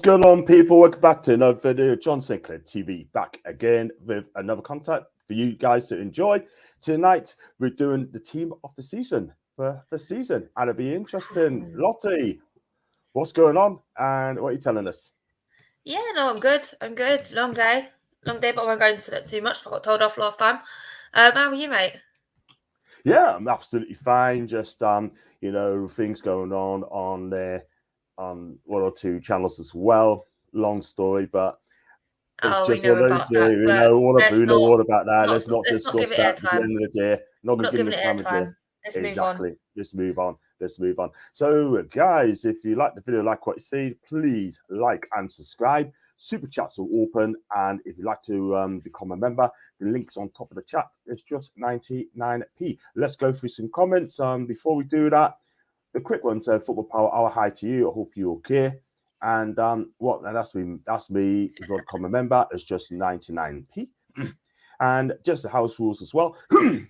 going on, people? Welcome back to another video. John Sinclair TV back again with another content for you guys to enjoy. Tonight, we're doing the team of the season for the season, and it'll be interesting. Lottie, what's going on, and what are you telling us? Yeah, no, I'm good. I'm good. Long day, but I won't go into that too much. I got told off last time. How are you, mate? Yeah, I'm absolutely fine. Just you know, things going on there on one or two channels as well. Long story, but it's just we know one of those, about that. we know all about that. Let's not Let's not give discuss it that at the airtime. end of the day. Not going to give Giving it it time of day. airtime. Let's move on. Let's move on. Let's move on. So, guys, if you like the video, like what you see, please like and subscribe. Super chats are open, and if you'd like to become a member, the link's on top of the chat. It's just 99p. Let's go through some comments. Before we do that, the quick one said, "Football Power Hour, hi to you. I hope you're okay." And that's me. If you want to become a member, it's just 99p. And just the house rules as well.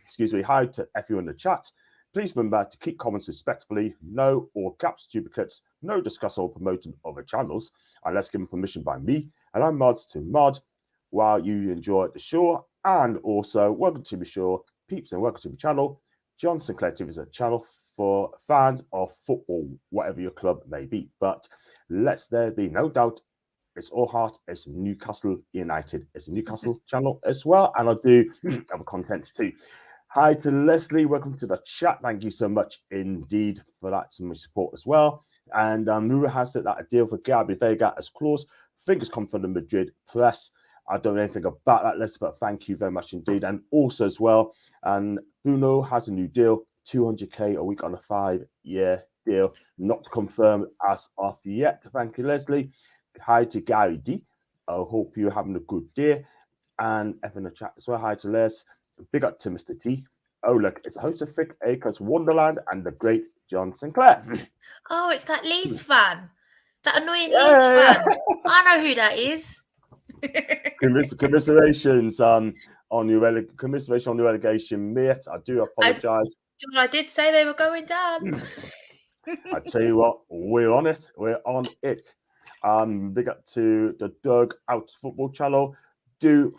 Excuse me. Hi to everyone in the chat. Please remember to keep comments respectfully. No all caps, duplicates. No discuss or promoting other channels unless given permission by me. And I'm mods to mod while you enjoy the show. And also, welcome to the show, peeps, and welcome to the channel. John Sinclair TV is a channel for fans of football, whatever your club may be. But let's there be no doubt, it's all heart, it's Newcastle United. It's a Newcastle channel as well, and I do other contents too. Hi to Leslie, welcome to the chat. Thank you so much indeed for that, some support as well. And Nura has said that a deal for Gabi Vega is close. Fingers come from the Madrid press. I don't know anything about that, Leslie, but thank you very much indeed. And also as well, and Bruno has a new deal, 200k a week on a 5-year deal, not confirmed as of yet. Thank you, Leslie. Hi to Gary D. I hope you're having a good day. And Evan in the chat as well. Hi to Les. Big up to Mr. T. Oh, look, it's a host of Thick Acres Wonderland and the great John Sinclair. Oh, it's that Leeds fan. That annoying Leeds fan. I know who that is. Commiserations on your relegation, mate. I do apologise. I did say they were going down. I tell you what, we're on it. We're on it. Big up to the Doug Out Football channel. Do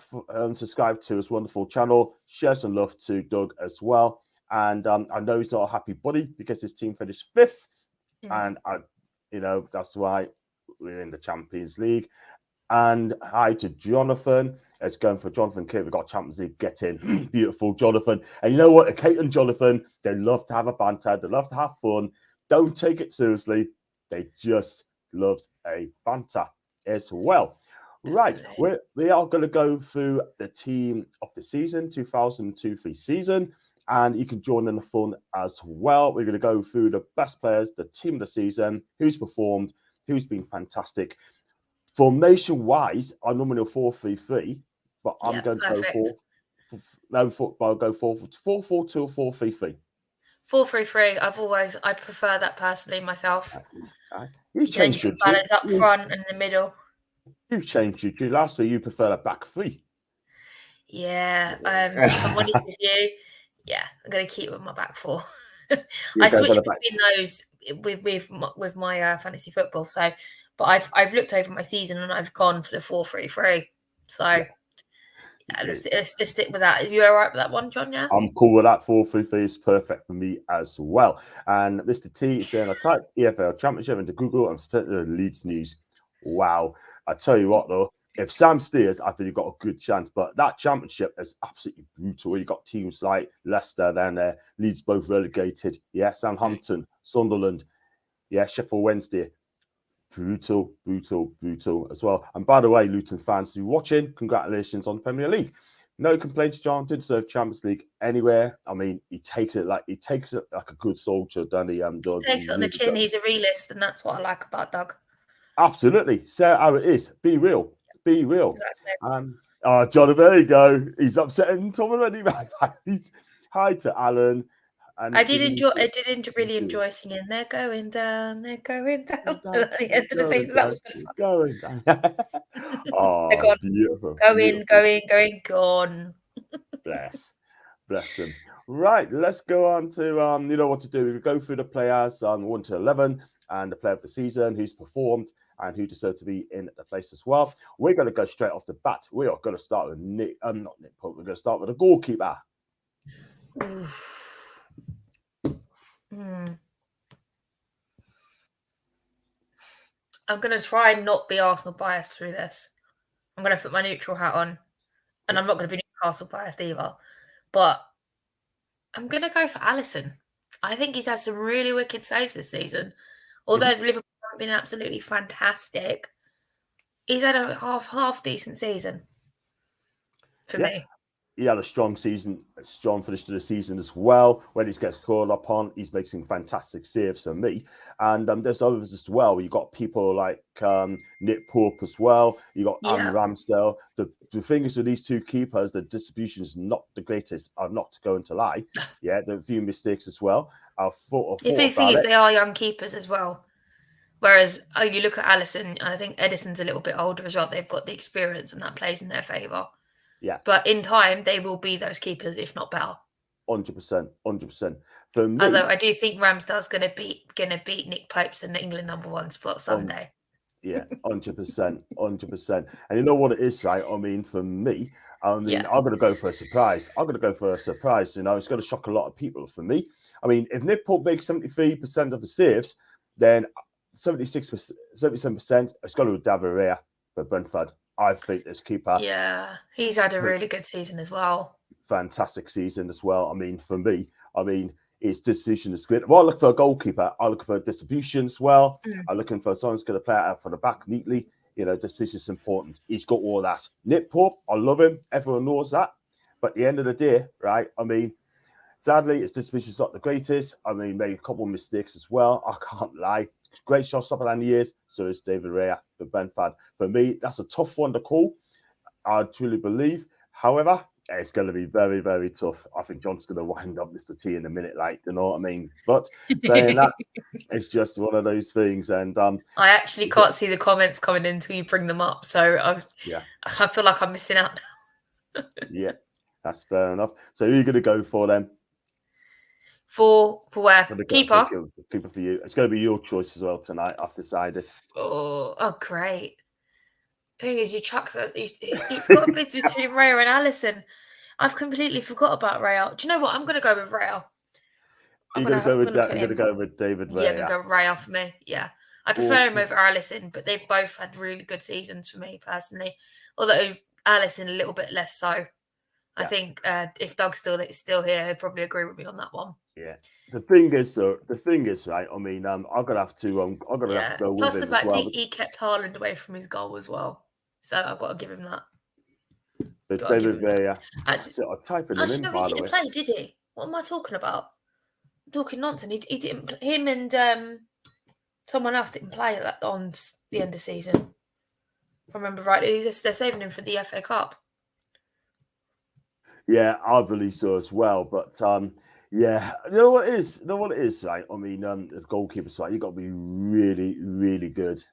subscribe to his wonderful channel. Share some love to Doug as well. And I know he's not a happy buddy because his team finished 5th, and that's why we're in the Champions League. And hi to Jonathan. It's going for Jonathan Kate. We've got Champions League. Get in. Beautiful, Jonathan. And you know what? Kate and Jonathan, they love to have a banter. They love to have fun. Don't take it seriously. They just love a banter as well. Right. We are going to go through the team of the season, 2002-03 season. And you can join in the fun as well. We're going to go through the best players, the team of the season, who's performed, who's been fantastic. Formation-wise, I normally go 4-3-3, but I'm going to go 4-4-2 or 4-3-3. 4-3-3. I prefer that personally myself. You can balance up front and in the middle. You changed your do last week. You prefer a back 3. Yeah. If I'm honest with you, yeah, I'm going to keep with my back 4. I switched between those with my fantasy football. So, but I've looked over my season and I've gone for the 4-3-3. So, let's stick with that. Are you all right with that one, John? Yeah, I'm cool with that. 4-3-3 is perfect for me as well. And Mr. T is saying, I typed EFL Championship into Google and spent the Leeds news. Wow. I tell you what, though, if Sam steers, I think you've got a good chance. But that championship is absolutely brutal. You've got teams like Leicester, then Leeds both relegated. Yeah, Southampton, Sunderland. Yeah, Sheffield Wednesday. Brutal as well. And by the way, Luton fans who are watching, congratulations on Premier League. No complaints, John. Did serve Champions League anywhere. I mean, he takes it like a good soldier, doesn't he? Doug. He takes it on the chin. He's a realist, and that's what I like about Doug. Absolutely. Say how it is. Be real. Exactly. John, there you go. He's upsetting Tom already. Hi to Alan. And I did really enjoy singing. They're going down. At the end of the season, that was good fun. Going down. Oh, beautiful. Gone. Bless him. Right, let's go on to you know what to do. We go through the players 1 to 11 and the player of the season who's performed and who deserve to be in the place as well. We're going to go straight off the bat. We are going to start with not Nick Pope. We're going to start with the goalkeeper. I'm going to try and not be Arsenal biased through this. I'm going to put my neutral hat on, and I'm not going to be Newcastle biased either. But I'm going to go for Alisson. I think he's had some really wicked saves this season. Although Liverpool haven't been absolutely fantastic, he's had a half decent season for me. He had a strong season, a strong finish to the season as well. When he gets called upon, he's making fantastic saves for me. And there's others as well. You got people like Nick Pope as well. You got Aaron Ramsdale. The thing is with these two keepers, the distribution is not the greatest. I'm not going to lie. Yeah, there are a few mistakes as well. The thing is, they are young keepers as well. Whereas you look at Alisson, and I think Edison's a little bit older as well. They've got the experience, and that plays in their favour. Yeah, but in time they will be those keepers, if not better. 100%. For me, although I do think Ramsdale's going to beat Nick Pope's in the England #1 spot someday. 100%. And you know what it is, right? I mean, for me, I'm going to go for a surprise. You know, it's going to shock a lot of people. For me, I mean, if Nick Pope makes 73% of the saves, then 77%, it's got to be David Raya for Brentford. I think this keeper. Yeah, he's had a really good season as well. Fantastic season as well. I mean, for me, his distribution is good. Well, I look for a goalkeeper. I look for distribution as well. I'm looking for someone who's going to play it out for the back neatly. You know, distribution is important. He's got all that. Nick Pope, I love him. Everyone knows that. But at the end of the day, right, I mean, sadly, his distribution is not the greatest. I mean, made a couple of mistakes as well. I can't lie. Great shot stopper down the years. So is David Raya for Brentford. For me, that's a tough one to call. I truly believe. However, it's going to be very, very tough. I think John's going to wind up Mr. T in a minute, like, you know what I mean? But saying that, it's just one of those things. And I actually can't see the comments coming in until you bring them up. So I feel like I'm missing out. Yeah, that's fair enough. So who are you going to go for then? For where? Keeper? Keeper for you. It's going to be your choice as well tonight. I've decided. Oh, great. The thing is, you chuck that. It's got a bit between Raya and Alisson. I've completely forgot about Raya. Do you know what? I'm going to go with Raya. You're going to go with David Raya. Yeah, I'm going to go with Raya for me. Yeah. I prefer him over Alisson, but they've both had really good seasons for me personally. Although Alisson a little bit less so. I think if Doug's still here, he'll probably agree with me on that one. Yeah. The thing is, right? I mean, I'm gonna have to go with him. Plus the fact he kept Haaland away from his goal as well, so I've got to give him that. But David Raya. Actually, I'm typing him in. He didn't play, did he? What am I talking about? I'm talking nonsense. He didn't. Him and someone else didn't play on the end of season. If I remember rightly, they're saving him for the FA Cup. Yeah, I believe so as well. But yeah, you know what it is, right? I mean, the goalkeeper's right. You got to be really, really good.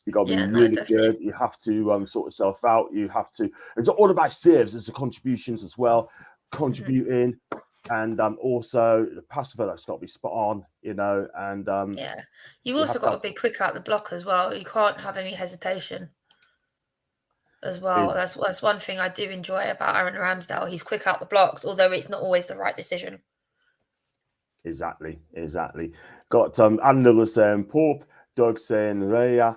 You got to be really good. You have to sort yourself out. You have to. It's all about saves. It's the contributions as well, contributing, and also the pass development's got to be spot on. You know, and you've also got to be quick out the block as well. You can't have any hesitation. As well, that's one thing I do enjoy about Aaron Ramsdale. He's quick out the blocks, although it's not always the right decision. Exactly. Got Anil saying Pope, Doug saying Raya,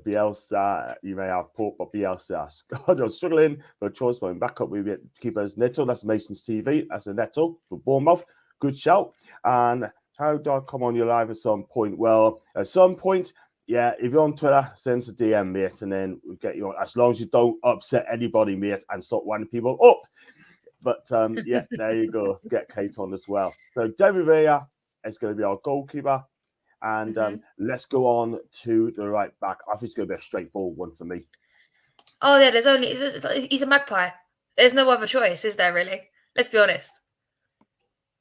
Bielsa. You may have Pope or Bielsa. God, I'm struggling for a choice. Going back up, we get keepers Neto. That's Mason's TV. That's a Neto for Bournemouth. Good shout. And how do I come on your live at some point? Well, at some point. Yeah, if you're on Twitter, send us a DM, mate, and then we'll get you on. As long as you don't upset anybody, mate, and stop winding people up. But yeah, there you go. Get Kate on as well. So David Raya is going to be our goalkeeper. And let's go on to the right back. I think it's going to be a straightforward one for me. Oh, yeah, he's a magpie. There's no other choice, is there, really? Let's be honest.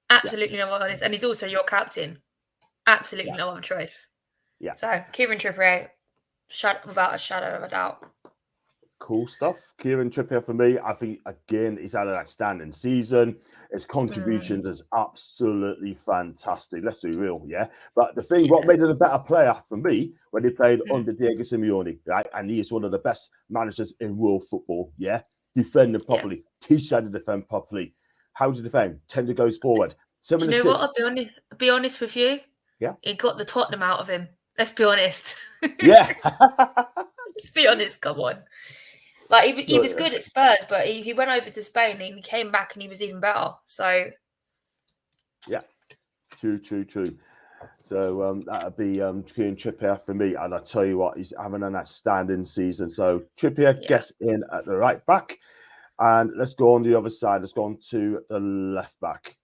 Absolutely no other choice. And he's also your captain. Absolutely no other choice. Yeah. So Kieran Trippier, without a shadow of a doubt. Cool stuff. Kieran Trippier for me, I think, again, he's had an outstanding season. His contributions is absolutely fantastic. Let's be real, yeah? But the thing, what made him a better player for me, when he played under Diego Simeone, right? And he is one of the best managers in world football, yeah? Defending properly. Teach how to defend properly. How to defend? 10 goes forward. Do you know what? I'll be honest with you. Yeah. He got the Tottenham out of him. Let's be honest. Yeah. Let's be honest. Come on. Like he was good at Spurs, but he went over to Spain and he came back and he was even better. So yeah, true. So that'd be Kieran Trippier for me, and I tell you what, he's having an outstanding season. So Trippier gets in at the right back, and let's go on the other side. Let's go on to the left back.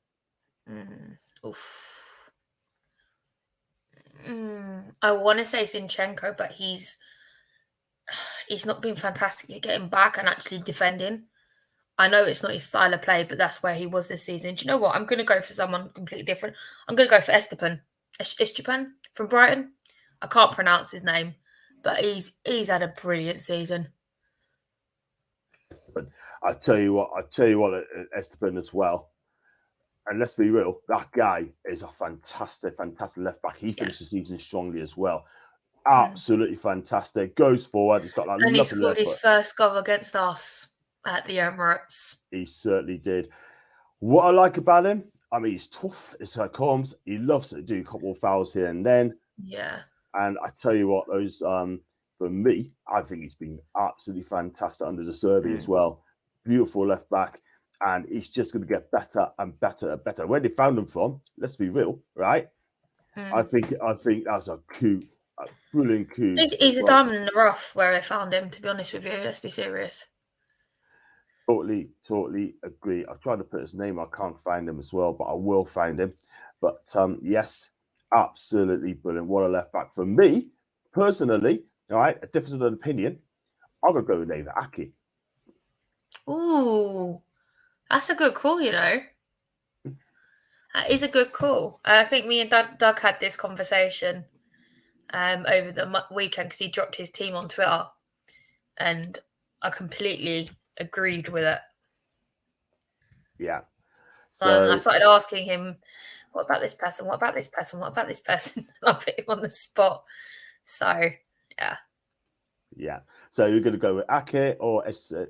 I want to say Zinchenko, but he's not been fantastic at getting back and actually defending. I know it's not his style of play, but that's where he was this season. Do you know what? I'm going to go for someone completely different. I'm going to go for Estepan from Brighton. I can't pronounce his name, but he's had a brilliant season. But I tell you what, Estepan as well. And let's be real, that guy is a fantastic left back. He finished the season strongly as well. Absolutely fantastic. Goes forward. He's got that. And he scored his first goal against us at the Emirates. He certainly did. What I like about him, I mean, he's tough as it comes. He loves to do a couple of fouls here and then. Yeah. And I tell you what, those for me, I think he's been absolutely fantastic under the Serbi as well. Beautiful left back. And he's just going to get better and better and better. Where they found him from, let's be real, right? I think that's a coup. A brilliant coup. He's a diamond in the rough where I found him, to be honest with you. Let's be serious. Totally agree. I've tried to put his name. I can't find him as well, but I will find him. But yes, absolutely brilliant. What a left back. For me, personally, all right, a difference of opinion, I'm going to go with David Aki. Ooh, that's a good call, you know. That is a good call. I think me and Doug had this conversation over the weekend because he dropped his team on Twitter, and I completely agreed with it. Yeah. So I started asking him, what about this person? What about this person? What about this person? I put him on the spot. So, yeah. Yeah. So you're going to go with Ake or Estepan?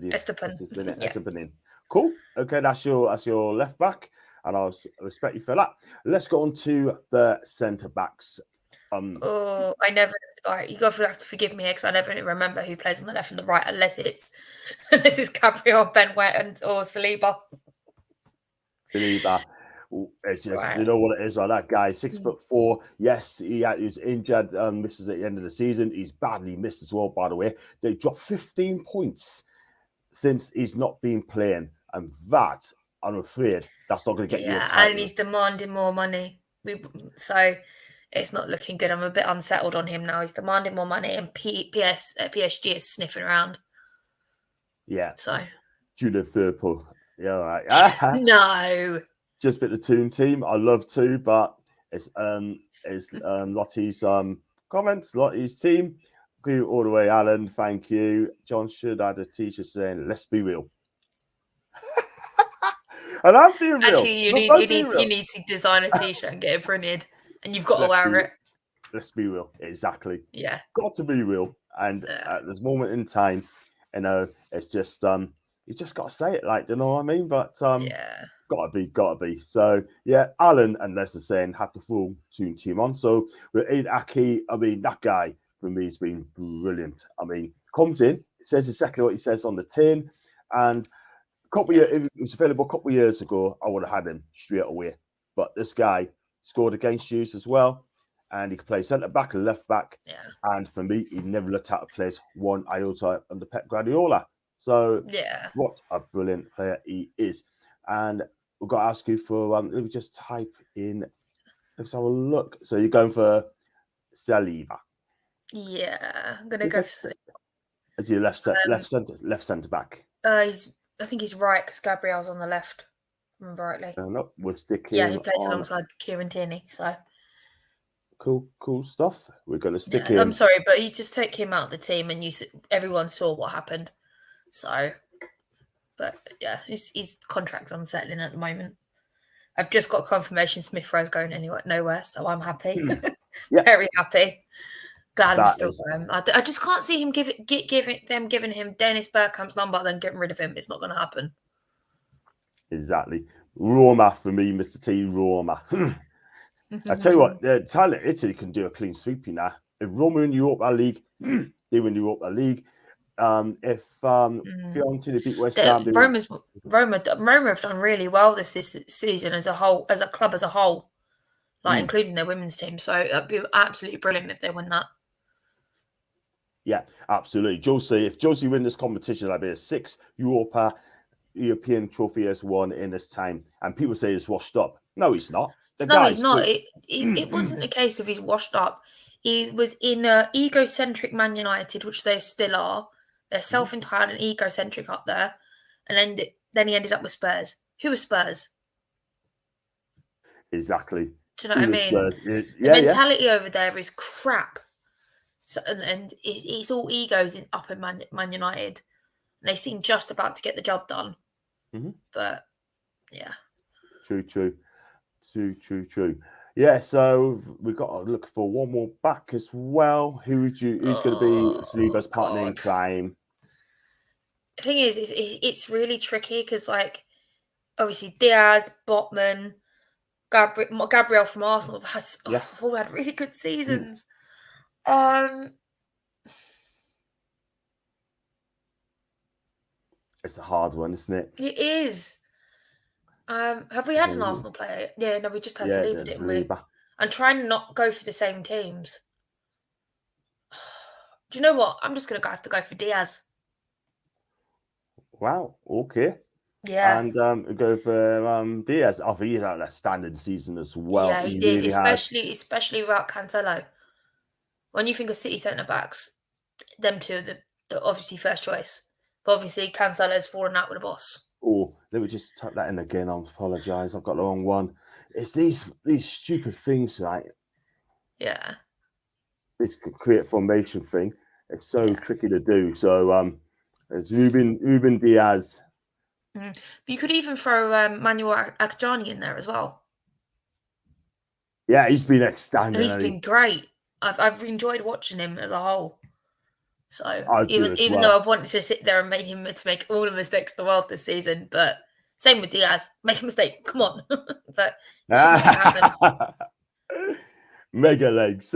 Estepan. Cool. Okay, that's your left back, and I'll respect you for that. Let's go on to the centre backs. I never. All right, you have to forgive me because I never remember who plays on the left and the right, unless it's Gabriel, Ben White, or Saliba. Saliba. It's just, you know what it is, right? That guy, 6'4". Yes, he was injured, misses at the end of the season. He's badly missed as well, by the way. They dropped 15 points since he's not been playing, and that, I'm afraid, that's not going to get you a title. And he's demanding more money. So it's not looking good. I'm a bit unsettled on him now. He's demanding more money, and PSG is sniffing around. Yeah. So Julian Firpo. Yeah, all right. No. Just bit the Toon team. I love to, but it's Lottie's comments, Lottie's team. Agree all the way, Alan. Thank you. John should add a t-shirt saying, "Let's be real." And I'm being real. Actually, you need to design a t-shirt and get it printed, and you've got to wear it. Let's be real. Exactly. Yeah. Got to be real. And at this moment in time, you know, it's just you just got to say it, like, you know what I mean? But yeah. Gotta be. So yeah, Alan and Les are saying have the full Toon team on. So with Aid Aki, I mean, that guy for me has been brilliant. I mean, comes in, says exactly what he says on the tin, and if it was available a couple of years ago, I would have had him straight away. But this guy scored against you as well, and he could play centre back and left back. Yeah. And for me, he never looked out of place one iota under Pep Guardiola. So yeah, what a brilliant player he is. And we've got to ask you for, let me just type in, let's have a look. So you're going for Saliba. Yeah, I'm going to go for Saliba. As your left centre back. I think he's right because Gabriel's on the left, remember rightly. No, we'll stick him. Yeah, he plays alongside Kieran Tierney, so. Cool stuff. We're going to stick in. I'm sorry, but you just take him out of the team, and everyone saw what happened. So, but yeah, his contract's unsettling at the moment. I've just got confirmation Smith Rowe's going nowhere, so I'm happy. Very happy. Glad I'm still going. I just can't see him giving him Dennis Bergkamp's number, then getting rid of him. It's not going to happen. Exactly. Roma for me, Mr. T. Roma. I tell you what, Tyler, Italy can do a clean sweep now. If Roma in Europa League, they win Europa League. If Fiorentina beat West Ham, Roma have done really well this season as a whole, as a club as a whole, like including their women's team. So that'd be absolutely brilliant if they win that. Yeah, absolutely. If Josie win this competition, that'd be a 6th European trophy has won in this time. And people say it's washed up. No, he's not. He's not. It wasn't a case of he's washed up. He was in egocentric Man United, which they still are. They're self-entitled and egocentric up there. And then he ended up with Spurs. Who are Spurs? Exactly. Do you know what I mean? The mentality over there is crap. So, and it's all egos up in Man United. And they seem just about to get the job done. But, yeah. True. Yeah, so we've got to look for one more back as well. Who's going to be Saliba's partner in crime? The thing is, it's really tricky because, like, obviously Diaz, Botman, Gabriel from Arsenal have all had really good seasons. It's a hard one, isn't it? It is. Have we had an Arsenal player? Yeah, no, we just had Saliba, didn't we? I'm trying to not go for the same teams. Do you know what? I'm just going to have to go for Diaz. Wow, okay. Yeah. And go for Diaz. I think he's had a standard season as well. Yeah, he did, really especially without Cancelo. When you think of City centre-backs, them two are the obviously first choice. But obviously, Cancelo's fallen out with the boss. Oh, let me just type that in again. I apologise. I've got the wrong one. It's these stupid things, right? Yeah. This create formation thing. It's so tricky to do. So it's Ruben Diaz. But you could even throw Manuel Akjani in there as well. Yeah, he's been outstanding. He's been great. I've enjoyed watching him as a whole. So even though I've wanted to sit there and make him make all the mistakes in the world this season, but same with Diaz, make a mistake, come on. But it's just not gonna happen. Mega legs.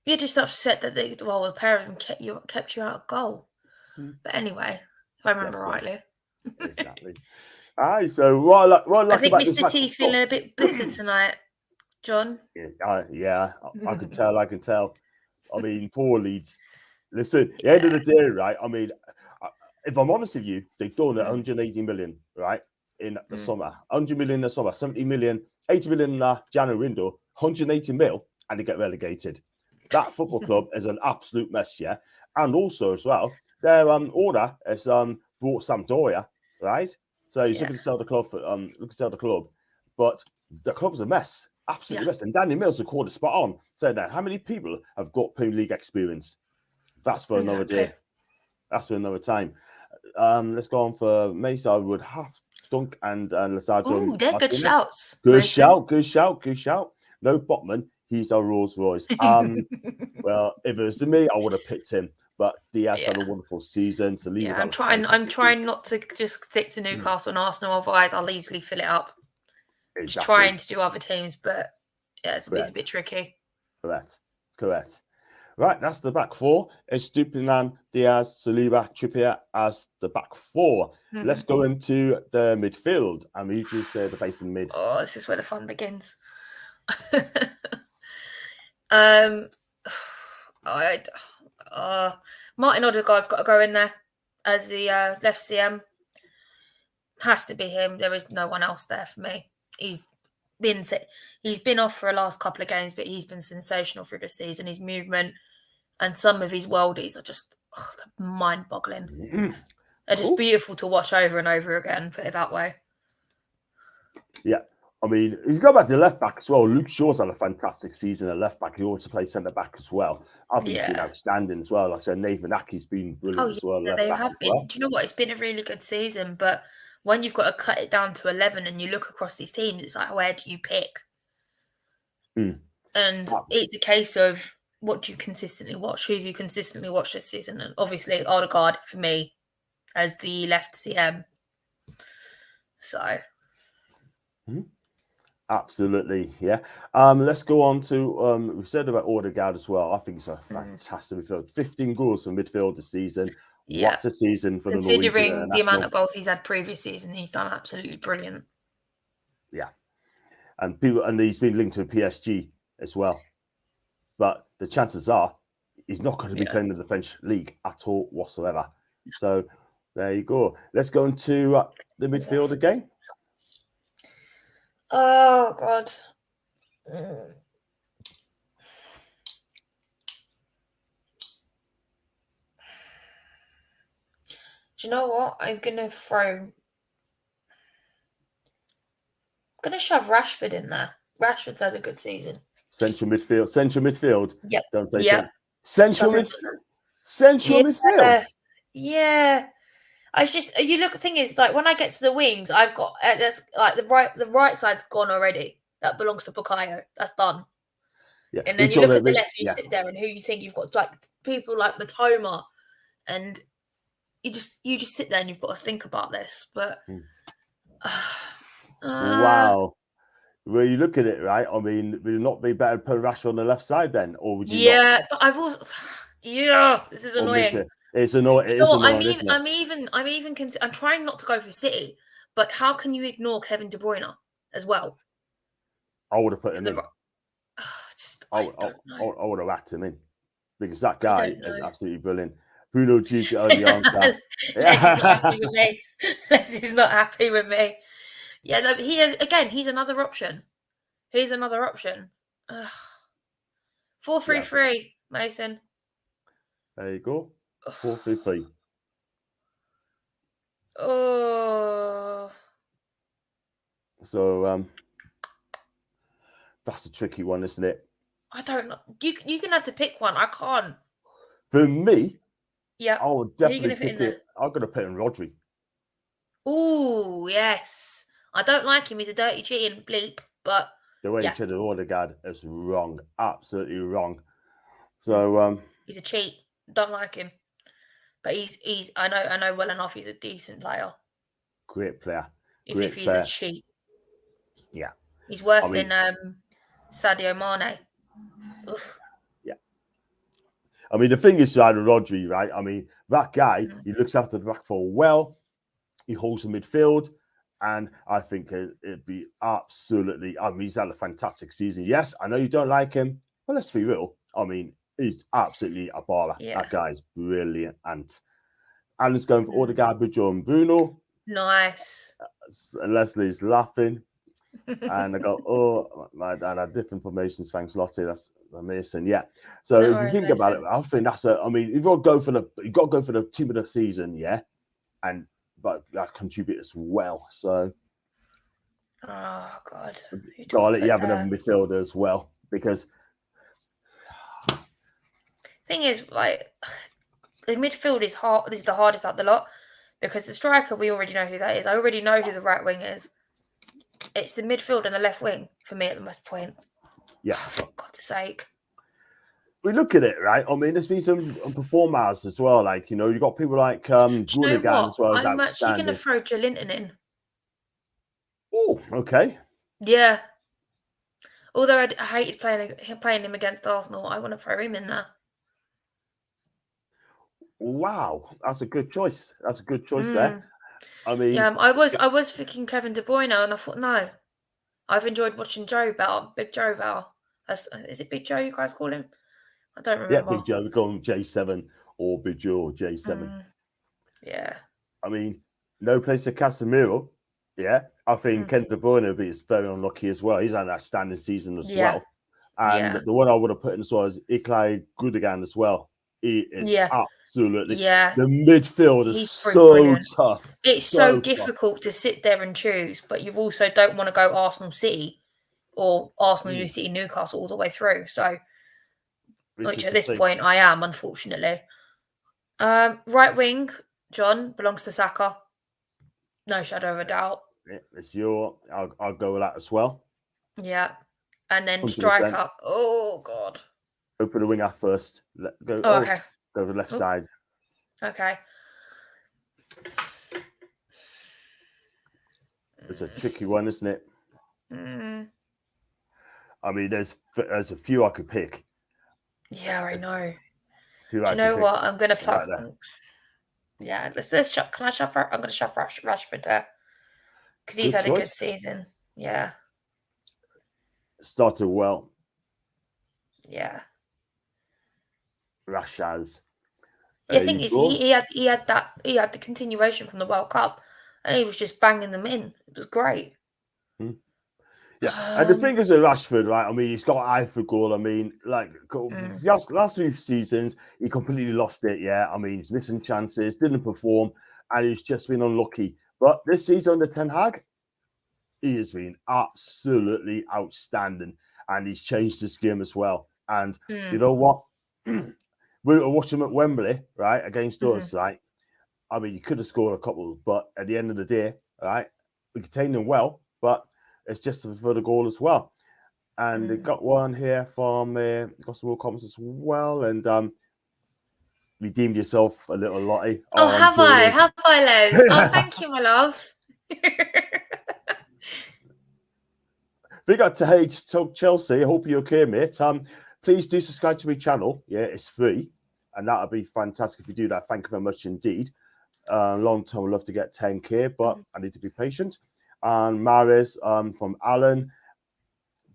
You're just upset that the pair of them kept you out of goal. But anyway, if I remember rightly. Exactly. Aye, so I think Mr. T's feeling a bit bitter tonight, John. Yeah, I can tell. I mean, poor Leeds. Listen, at the end of the day, right? I mean, if I'm honest with you, they've done 180 million, right, in the summer. 100 million in the summer, 70 million, 80 million in the January window, 180 mil, and they get relegated. That football club is an absolute mess, yeah. And also, as well, their owner has bought Sampdoria, right? So he's looking to sell the club, but the club's a mess. Absolutely mess. And Danny Mills have called it spot on. Saying that how many people have got Premier League experience? That's for another day. That's for another time. Let's go on for Mesa. I would have Dunk and Lazaro. Ooh, they're good shouts. Good shout. No Botman. He's our Rolls Royce. Well, if it was to me, I would have picked him. But Diaz had a wonderful season. So I'm trying not to just stick to Newcastle and Arsenal. Otherwise, I'll easily fill it up. Exactly. Just trying to do other teams, but it's a bit tricky. Correct. Right, that's the back four. It's Estupiñán, Diaz, Saliba, Trippier as the back four. Let's go into the midfield. And we usually say the base in mid. Oh, this is where the fun begins. Martin Odegaard's got to go in there as the left CM. Has to be him. There is no one else there for me. He's been off for the last couple of games, but he's been sensational through the season. His movement and some of his worldies are just mind-boggling. They're just beautiful to watch over and over again, put it that way. Yeah. I mean, if you go back to the left back as well, Luke Shaw's had a fantastic season at left back. He also played centre back as well. I think he's been outstanding as well. Like I said, Nathan Ake's been brilliant as well. They have been. Well. Do you know what? It's been a really good season, but when you've got to cut it down to 11 and you look across these teams, it's like, where do you pick? And it's a case of what do you consistently watch? Who have you consistently watched this season? And obviously, Odegaard for me as the left CM. So. Absolutely, yeah. Let's go on to we've said about Odegaard as well. I think it's a fantastic midfield. 15 goals for midfield this season. Yeah. What a season for the Norwegian. Considering the amount of goals he's had previous season, he's done absolutely brilliant. Yeah, and he's been linked to PSG as well. But the chances are he's not going to be playing in the French league at all whatsoever. So there you go. Let's go into the midfield again. Oh, God. Do you know what? I'm going to shove Rashford in there. Rashford's had a good season. Central midfield. Yep. Don't play central midfield. Central midfield. Yeah. The thing is, like, when I get to the wings, I've got there's like the right side's gone already. That belongs to Bukayo. That's done. Yeah. And then you look at the left, you sit there, and who you think you've got, like people like Matoma, and you just sit there and you've got to think about this. But wow, well, you look at it, right? I mean, would it not be better to put Rashford on the left side then, or would you? Yeah, but I've also this is annoying. It's annoying. It is annoying. I'm trying not to go for City, but how can you ignore Kevin De Bruyne as well? I would have put him in. I would have whacked him in because that guy is absolutely brilliant. Bruno G got the answer. Les is not happy with me. Yeah, no, he is. Again, he's another option. 4-3-3, Mason. There you go. 4-3-3. Oh. So that's a tricky one, isn't it? I don't know. You're gonna have to pick one. I can't. For me, yeah, I would definitely pick it. I'm gonna put in Rodri. Oh yes. I don't like him. He's a dirty cheating bleep, but the way he treated Odegaard is wrong. Absolutely wrong. So he's a cheat. Don't like him. But he's I know well enough he's a decent player. Great player. Even if he's a cheat. Yeah. He's worse than Sadio Mane. Oof. Yeah. I mean, the thing is, Rodri, right? I mean, that guy, he looks after the back four well. He holds the midfield. And I think it'd be absolutely... I mean, he's had a fantastic season. Yes, I know you don't like him, but let's be real. I mean, he's absolutely a baller. Yeah. That guy's brilliant. And Alan's going for Odegaard, Bridger, and Bruno. Nice. Leslie's laughing. And I go, I had different formations. Thanks, Lottie. That's amazing. Yeah. So if you think about it, I think that's you've got to go for the team of the season, yeah. But that contribute as well. So, oh God, I'll let you have another midfielder as well because thing is, like, the midfield is hard. This is the hardest out the lot because the striker, we already know who that is. I already know who the right wing is. It's the midfield and the left wing for me at the most point. Yeah, for God's sake. We look at it, right? I mean, there's been some performers as well. Like, you've got people like Gundogan as well. I'm actually going to throw Joelinton in. Oh, okay. Yeah. Although I hated playing him against Arsenal, I want to throw him in there. Wow, that's a good choice. That's a good choice there. I mean, yeah, I was thinking Kevin De Bruyne, and I thought no. I've enjoyed watching Joe Bell, Big Joe Bell. Is it Big Joe you guys call him? I don't remember. Yeah, Big Joe. We call him J7 or Big Joe or J7. Yeah. I mean, no place for Casemiro. Yeah. I think Kevin De Bruyne is very unlucky as well. He's had an outstanding season as well. And the one I would have put in as well is Ilkay Gundogan as well. He is Yeah. absolutely. Yeah. The midfield is He's so brilliant. tough. It's So so difficult to sit there and choose, but you also don't want to go Arsenal City or Arsenal New City Newcastle all the way through. So, which at this point I am, unfortunately. Right wing, John, belongs to Saka. No shadow of a doubt. It's I'll go with that as well. Yeah. And then 100%. striker. Oh God. Open the winger first. Go. Oh, okay. Go to the left side. Okay. It's a tricky one, isn't it? Mm. I mean, there's a few I could pick. Yeah, I know. Do you know what? I'm gonna plug. Yeah, let's shove. Can I shove? I'm gonna shove Rashford there because he's had a good season. Yeah. Started well. Yeah. Rashaz. Yeah, I think he had the continuation from the World Cup, and he was just banging them in. It was great. Yeah, and the thing is with Rashford, right? I mean, he's got eye for goal. I mean, like last few seasons, he completely lost it. Yeah, I mean, he's missing chances, didn't perform, and he's just been unlucky. But this season under Ten Hag, he has been absolutely outstanding, and he's changed his game as well. And you know what? We were watching him at Wembley, right, against us, right? I mean, he could have scored a couple, but at the end of the day, right, we contained him well, but it's just for the goal as well. And they got one here from got some more comments as well, and redeemed yourself a little Lottie. Oh, have I, Les? Oh, thank you, my love. Big up to Talk Chelsea. I hope you're okay, mate. Please do subscribe to my channel. Yeah, it's free, and that would be fantastic if you do that. Thank you very much indeed. Long time, I'd love to get 10K, but I need to be patient. And Mahrez from Alan,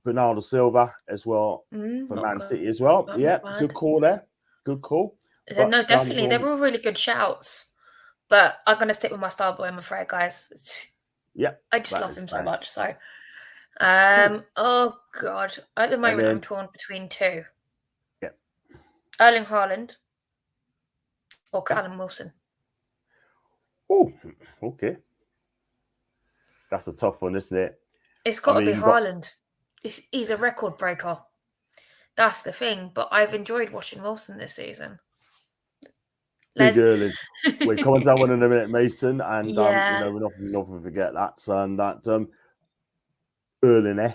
Bernardo Silva as well from Man City as well. Yeah, good call there. Good call. But, no, definitely. They're all really good shouts. But I'm going to stick with my star boy, I'm afraid, guys. Yeah. I just love him so much. So, oh, God. At the moment, I'm torn between two. Yeah. Erling Haaland or Callum Wilson. Oh, okay. That's a tough one, isn't it? It's got to be Haaland. He's a record breaker. That's the thing. But I've enjoyed watching Wilson this season. Big Erling. We're coming down one in a minute, Mason, and you know, we're not going to forget that. And that Erling, eh?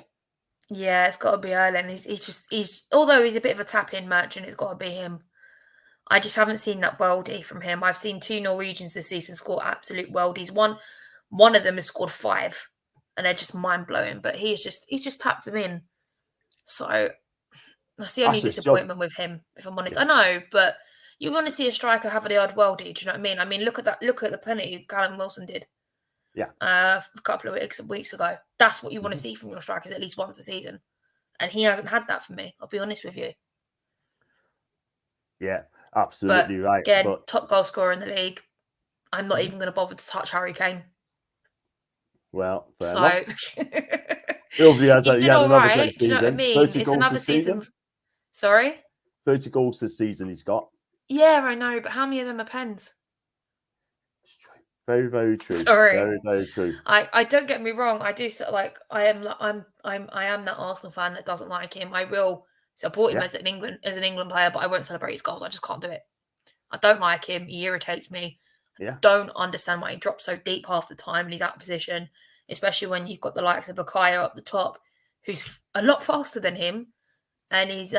Yeah, it's got to be Erling. He's although he's a bit of a tap-in merchant, it's got to be him. I just haven't seen that worldie from him. I've seen two Norwegians this season score absolute worldies. One of them has scored 5, and they're just mind-blowing. But he's just tapped them in. So that's the only disappointment with him, if I'm honest. I know, but you want to see a striker have the odd worldie. Do you know what I mean? I mean, look at that. Look at the penalty Callum Wilson did. Yeah. A couple of weeks ago. That's what you want to see from your strikers at least once a season, and he hasn't had that from me. I'll be honest with you. Yeah. Absolutely right. Again, top goal scorer in the league. I'm not even going to bother to touch Harry Kane. Well, fair enough. He had another great season. Do you know what I mean? It's another season. Sorry? 30 goals this season he's got. Yeah, I know, but how many of them are pens? It's true. Very, very true. Sorry. Very, very true. I don't get me wrong. I do I am that Arsenal fan that doesn't like him. I will support him as an England player, but I won't celebrate his goals. I just can't do it. I don't like him. He irritates me. Yeah. Don't understand why he drops so deep half the time and he's out of position, especially when you've got the likes of Bukayo up the top, who's a lot faster than him, and he's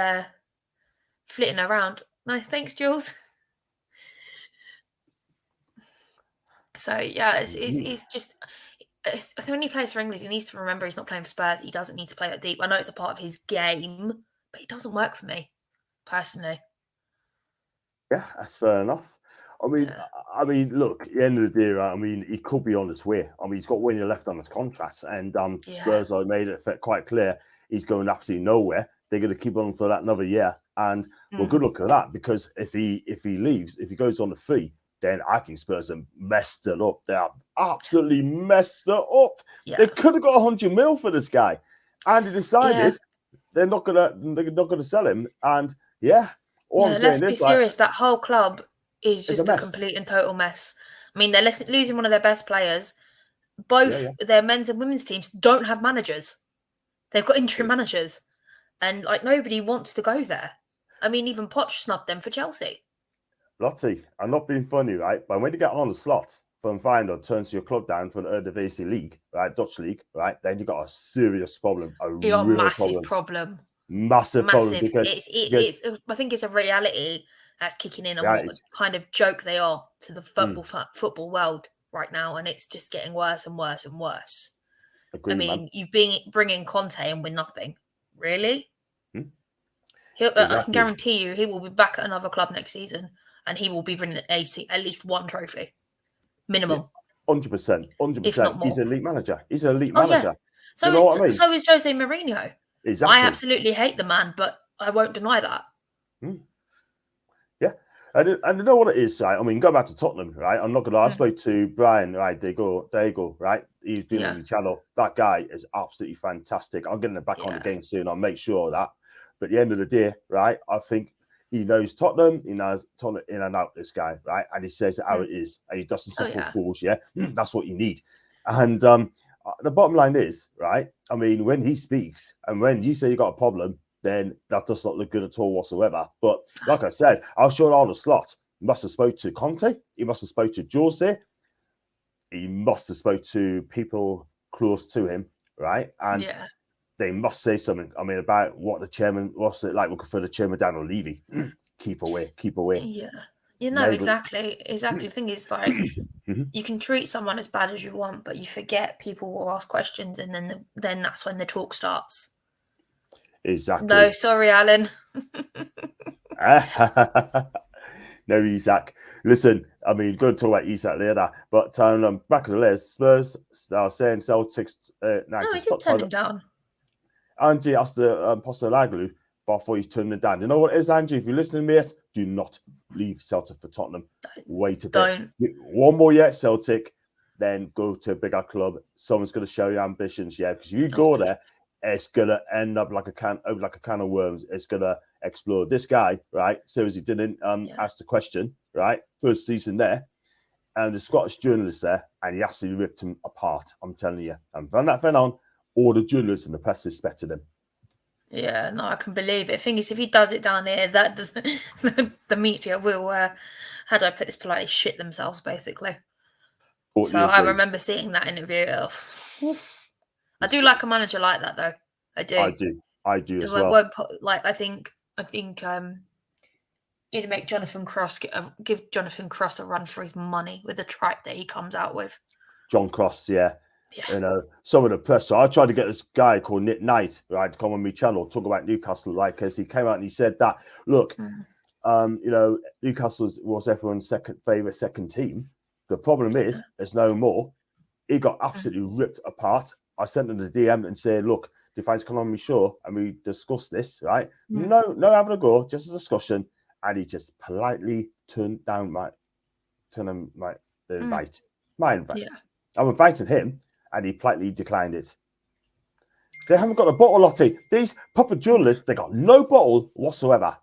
flitting around. No, thanks, Jules. So yeah, it's just when he plays for England, he needs to remember he's not playing for Spurs. He doesn't need to play that deep. I know it's a part of his game, but it doesn't work for me personally. Yeah, that's fair enough. I mean, look, at the end of the day, right, I mean, he could be on his way. I mean, he's got 1 year left on his contract, and Spurs have made it quite clear he's going absolutely nowhere. They're going to keep on for that another year, and well, good luck at that, because if he leaves, if he goes on the free, then I think Spurs have messed it up. They have absolutely messed it up. Yeah. They could have got 100 mil for this guy, and they decided they're not gonna sell him. And yeah, All I'm let's saying be is, like, serious. That whole club is it's a just a mess. complete and total mess. I mean, they're losing one of their best players. Yeah, Both yeah. their men's and women's teams don't have managers. They've got interim managers. And, like, nobody wants to go there. I mean, even Poch snubbed them for Chelsea. Lottie, I'm not being funny, right? But when you get on the slot from Feyenoord turns your club down for the Eredivisie League, right, Dutch league, right, then you got a serious problem, You got a real massive problem. massive problem because It's I think it's a reality that's kicking in on what kind of joke they are to the football world right now, and it's just getting worse and worse and worse. Agreed, I mean, man. you've been bringing Conte and win nothing, really. Exactly. I can guarantee you, he will be back at another club next season, and he will be bringing at least one trophy, minimum. 100%, 100%. If not more. He's an elite manager. He's an elite manager. So you know what I mean? So is Jose Mourinho. Exactly. I absolutely hate the man, but I won't deny that. Yeah. And you know what it is, right? I mean, go back to Tottenham, right? I'm not going to I spoke to Brian, right? There you go, right? He's been on the channel. That guy is absolutely fantastic. I'm getting him back on the game soon. I'll make sure of that. But at the end of the day, right, I think he knows Tottenham. He knows Tottenham in and out, this guy, right? And he says how it is. And he doesn't suffer fools, yeah? That's what you need. And the bottom line is, right, I mean, when he speaks and when you say you got a problem, then that does not look good at all whatsoever. But like I said, I'll show it on the slot. He must have spoke to Conte. He must have spoke to Jose. He must have spoke to people close to him, right? And they must say something. I mean, about what the chairman, what's it like for the chairman, Daniel Levy? Keep away. Yeah. You know, exactly. The thing is, like, you can treat someone as bad as you want, but you forget people will ask questions, and then that's when the talk starts. Exactly. No, sorry, Alan. No, Isak. Listen, I mean, going to talk about Isak later, but back to the list. Spurs are saying Celtics. No, he did turn him down. Angie asked Postologlu before he's turning it down. You know what it is, Angie? If you're listening, mate, do not leave Celtic for Tottenham. Wait a bit. Don't. One more year at Celtic, then go to a bigger club. Someone's going to show you ambitions, because if you go there, it's going to end up like a can of worms. It's going to explode. This guy, right, seriously didn't ask the question, right, first season there, and the Scottish journalist there, and he absolutely ripped him apart, I'm telling you. And from that then on, all the journalists and the press respected him. Yeah, no, I can believe it. The thing is, if he does it down here, that does the media will, how do I put this politely, shit themselves, basically. So I remember seeing that interview. I do like a manager like that, though. I do as well. I think he'd make Jonathan Cross give Jonathan Cross a run for his money with the tripe that he comes out with. John Cross, yeah. You know, some of the press. So I tried to get this guy called Nick Knight, right, to come on my channel, talk about Newcastle, like, because he came out and he said that, look, you know, Newcastle was everyone's favorite second team. The problem is, there's no more. He got absolutely ripped apart. I sent him the DM and said, look, if I come on my show and we discuss this, right? No having a go, just a discussion. And he just politely turned down my invite. My invite. Yeah. I'm inviting him, and he politely declined it. They haven't got a bottle, Lottie. These proper journalists, they got no bottle whatsoever.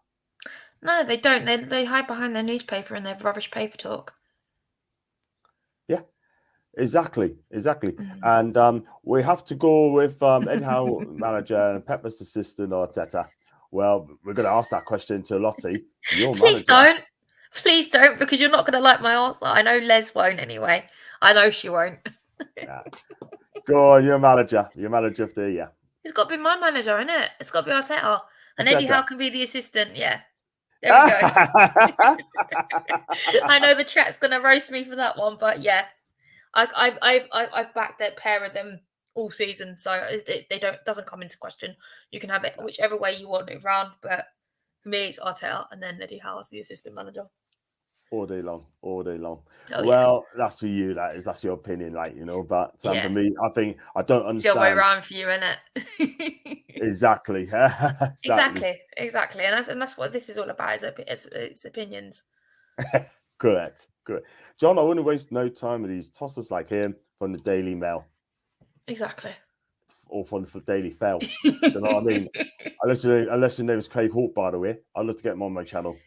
No, they don't. They hide behind their newspaper and their rubbish paper talk. Yeah, exactly. And we have to go with anyhow manager and Pepper's assistant or Arteta. Well, we're going to ask that question to Lottie. Please don't, because you're not going to like my answer. I know Les won't anyway. I know she won't. Yeah. Go on, you're manager. You're manager of the year. It's got to be my manager, isn't it? It's got to be Arteta. And Eddie Howe can be the assistant. Yeah. There we go. I know the chat's going to roast me for that one, but yeah. I've backed that pair of them all season, so they doesn't come into question. You can have it whichever way you want it round, but for me it's Arteta and then Eddie Howe as the assistant manager. All day long. Oh, well, that's for you. That's your opinion, like, you know. But for me, I think I don't understand. It's the other way around for you, isn't it? Exactly. Exactly. And that's what this is all about. It's opinions. Correct. John, I wouldn't waste no time with these tossers like him from the Daily Mail. Exactly. Or from the Daily Fail. You know what I mean? unless your name is Craig Hawk, by the way. I'd love to get him on my channel.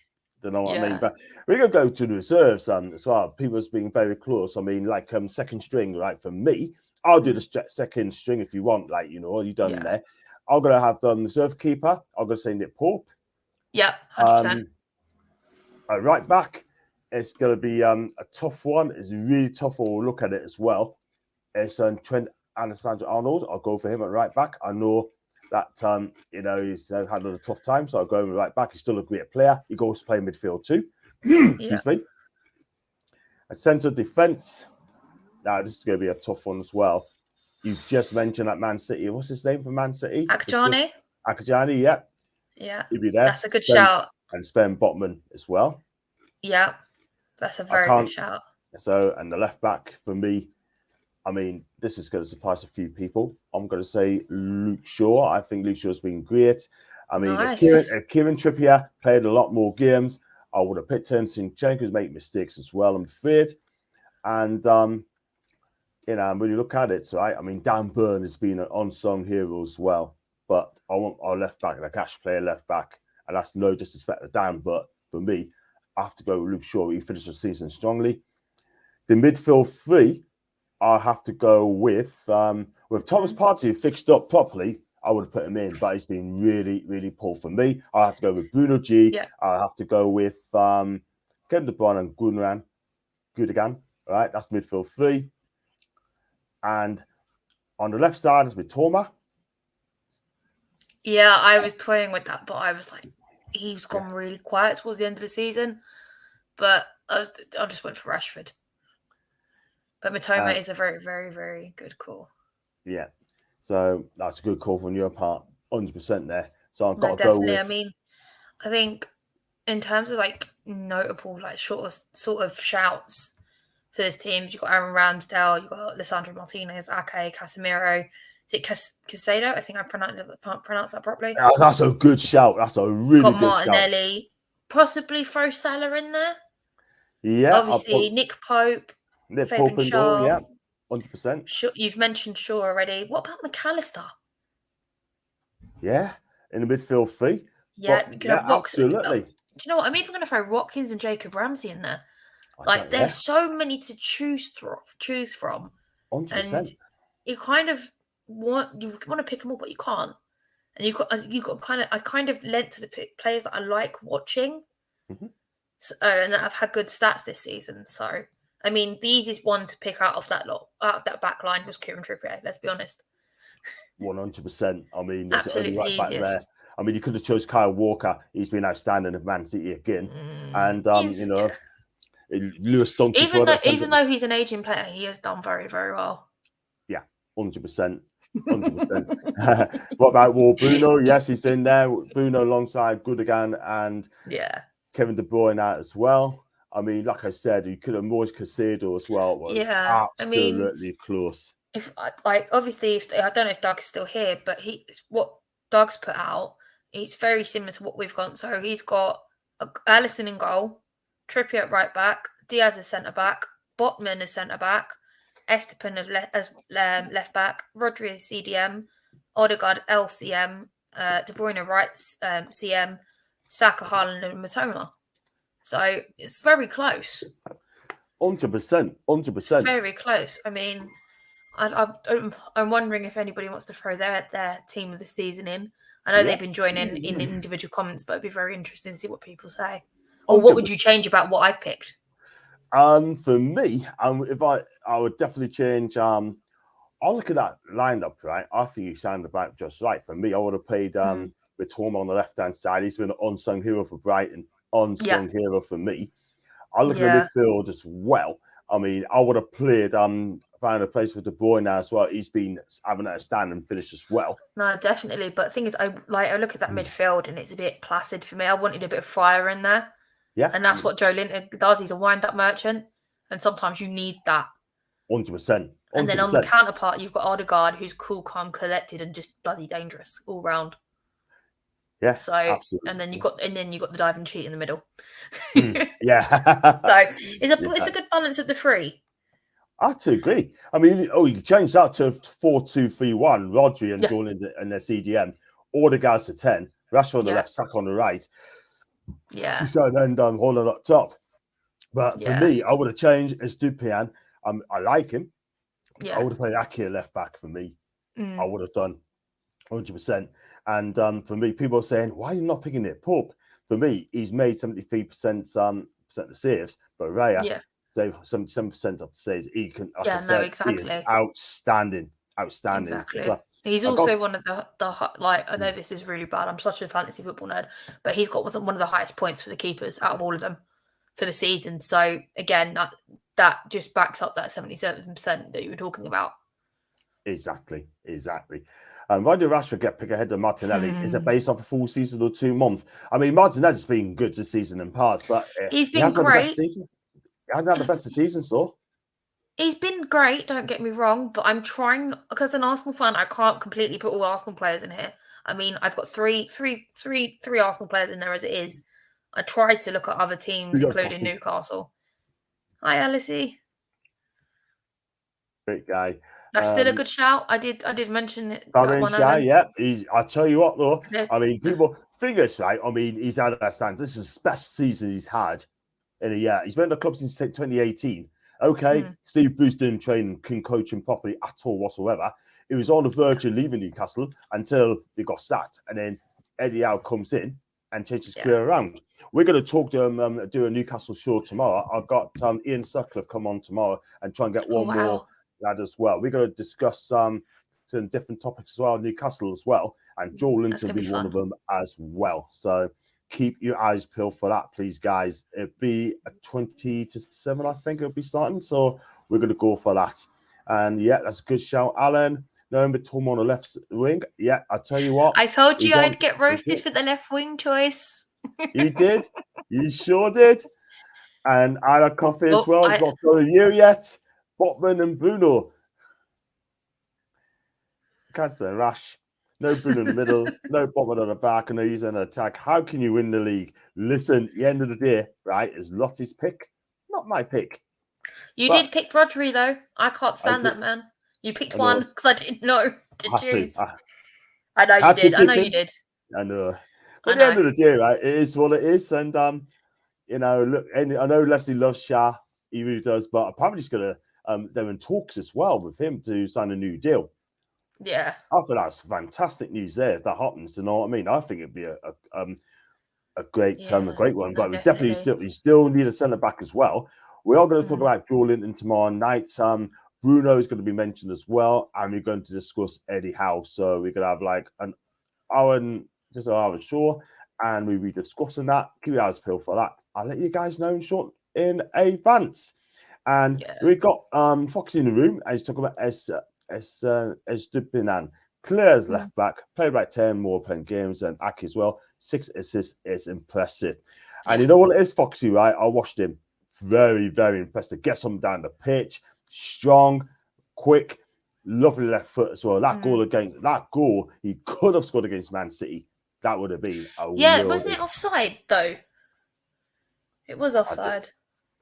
Don't know what I mean, but we're gonna go to the reserves as well. People's being very close. I mean, like second string, right? For me, I'll do the second string if you want, like you done there. I'm gonna have the reserve keeper. I'm gonna say Nick Pope. Yeah, 100%. Right back, it's gonna be a tough one. It's a really tough one. We'll look at it as well. It's Trent Alexander-Arnold. I'll go for him at right back. I know that he's had a tough time, so I'll go with right back. He's still a great player. He goes to play midfield too. Excuse me. A centre defence. Now this is going to be a tough one as well. You've just mentioned that Man City. What's his name for Man City? Akajani. Akajani, yeah. Yeah. He'll be there. That's a good shout. And Sven Botman as well. Yeah. That's a very good shout. So, and the left back for me, I mean, this is going to surprise a few people. I'm going to say Luke Shaw. I think Luke Shaw's been great. I mean, if Kieran Trippier played a lot more games, I would have picked him. Zinchenko's make mistakes as well, I'm afraid. And, when you look at it, right, I mean, Dan Burn has been an unsung hero as well. But I want our left back, a cash player left back. And that's no disrespect to Dan, but for me, I have to go with Luke Shaw. He finished the season strongly. The midfield three, I'll have to go with Thomas Partey fixed up properly. I would have put him in, but he's been really, really poor for me. I'll have to go with Bruno G. Yeah. I'll have to go with Kevin De Bruyne and Gundogan. All right, that's midfield three. And on the left side is Mitoma. Yeah, I was toying with that, but I was like, he's gone really quiet towards the end of the season. But I just went for Rashford. But Mitoma is a very, very, very good call. Yeah. So that's a good call from your part, 100% there. So I've got to go with... I mean, I think in terms of like notable, like sort of shouts for this team, you've got Aaron Ramsdale, you've got Lisandro Martinez, Ake, Casemiro. Is it Casado? I think I pronounced that properly. Yeah, that's a good shout. That's a really good shout. Martinelli. Possibly throw Salah in there. Yeah. Obviously, Nick Pope. Nick Pope and goal, yeah. 100%. You've mentioned Shaw already. What about McAllister? Yeah, in the midfield three. Yeah, absolutely. Do you know what? I'm even going to throw Watkins and Jacob Ramsey in there. Like, there's so many to choose from. 100%. And you kind of want to pick them all, but you can't. And I kind of lent to the players that I like watching, and that have had good stats this season. So, I mean, the easiest one to pick out of that back line was Kieran Trippier. Let's be honest. 100%. I mean, there's only right back there. I mean, you could have chose Kyle Walker. He's been outstanding of Man City again, and Lewis Dunk. Even though he's an aging player, he has done very, very well. Yeah, 100%. 100%. What about Bruno? Yes, he's in there. Bruno alongside Gundogan and Kevin De Bruyne out as well. I mean, like I said, you could have Moise Caicedo as well. It was absolutely close. Obviously, I don't know if Doug's still here, but what Doug's put out, it's very similar to what we've got. So he's got Alisson in goal, Trippier at right back, Diaz as centre back, Botman as centre back, Esteban as left back, Rodri as CDM, Odegaard LCM, De Bruyne right CM, Saka, Haaland and Mitoma. So it's very close. 100%. 100%. Very close. I mean, I'm wondering if anybody wants to throw their team of the season in. I know they've been joining in individual comments, but it'd be very interesting to see what people say. Or what would you change about what I've picked? For me, if I would definitely change. I'll look at that lineup, right? I think you sound about just right. For me, I would have played with Tom on the left hand side. He's been an unsung hero for Brighton, unsung hero for me. I look at the midfield as well. I mean, I would have played found a place for De Bruyne now as well. He's been having a stand and finish as well. No, definitely. But the thing is, I look at that midfield and it's a bit placid for me. I wanted a bit of fire in there. Yeah. And that's what Joe Linton does. He's a wind-up merchant. And sometimes you need that. 100%. And then on the counterpart, you've got Odegaard, who's cool, calm, collected, and just bloody dangerous all round. Yeah. So absolutely. and then you got the dive and cheat in the middle. Yeah. So it's a good balance of the three. I have to agree. I mean, you can change that to 4-2-3-1, Rodri and Jordan and their CDM, all the guys to 10, Rashford on the left, Saka on the right. Yeah. So then Holland up top. But for me, I would have changed Estupiñán. I like him. I would have played Ake left back for me. I would have done 100%. And for me, people are saying, why are you not picking it? Pope. For me, he's made 73% of the saves, but Raya saved 77% of the saves. He can, exactly. He is outstanding. Exactly. So, he's also one of the like, I know this is really bad. I'm such a fantasy football nerd, but he's got one of the highest points for the keepers out of all of them for the season. So again, that just backs up that 77% that you were talking about. Exactly. Why did Rashford get picked ahead of Martinelli? Is it based off a full season or 2 months? I mean, Martinelli's been good this season in parts, but he's been great. He hasn't had the best season, so. He's been great, don't get me wrong, but I'm trying, because an Arsenal fan, I can't completely put all Arsenal players in here. I mean, I've got three Arsenal players in there as it is. I tried to look at other teams, including Newcastle. Hi, Alice. Great guy. That's still a good shout. I did mention it. I tell you what, though. I mean, people figures, right? I mean, he's had a stand. This is his best season he's had in a year. He's been in the club since 2018. Okay, Steve Bruce didn't train, couldn't coach him properly at all whatsoever. He was on the verge of leaving Newcastle until he got sacked, and then Eddie Howe comes in and changes his career around. We're going to talk to him, do a Newcastle show tomorrow. I've got Ian Sutcliffe come on tomorrow and try and get one more lad as well. We're going to discuss some different topics as well, Newcastle as well, and Joel Linton will be one of them as well. So keep your eyes peeled for that, please, guys. It'll be a 20-7, I think it'll be starting. So we're going to go for that. And that's a good shout, Alan. Number Tom on the left wing. Yeah, I tell you what. I told you I'd get roasted for the left wing choice. You did. You sure did. And I had coffee as well. It's not telling you yet. Botman and Bruno. Cancer Rash. No Bruno in the middle, no Botman on the back, and no he's on an attack. How can you win the league? Listen, at the end of the day, right, is Lottie's pick, not my pick. You did pick Rodri, though. I can't stand that, man. You picked one because I didn't know to choose. I know you did. I know you did. I know. But at the end of the day, right, it is what it is. And, look, I know Leslie loves Shah. He really does. But apparently he's going to, they're in talks as well with him to sign a new deal. Yeah, I thought that's fantastic news there. If that happens, you know what I mean? I think it'd be a great one. But we still need a centre back as well. We are going to talk about Joel Linton tomorrow night. Bruno is going to be mentioned as well, and we're going to discuss Eddie Howe. So we're going to have like an hour and just an hour show, and we'll be discussing that. Keep your eyes peeled for that. I'll let you guys know in advance. And we've got Foxy in the room, and he's talking about Estupiñán. Claire's left back, played about 10 more playing games, and Ake as well. 6 assists is impressive. And you know what it is, Foxy, right? I watched him. Very, very impressive. Gets him down the pitch, strong, quick, lovely left foot as well. That goal he could have scored against Man City. That would have been wasn't it offside though? It was offside.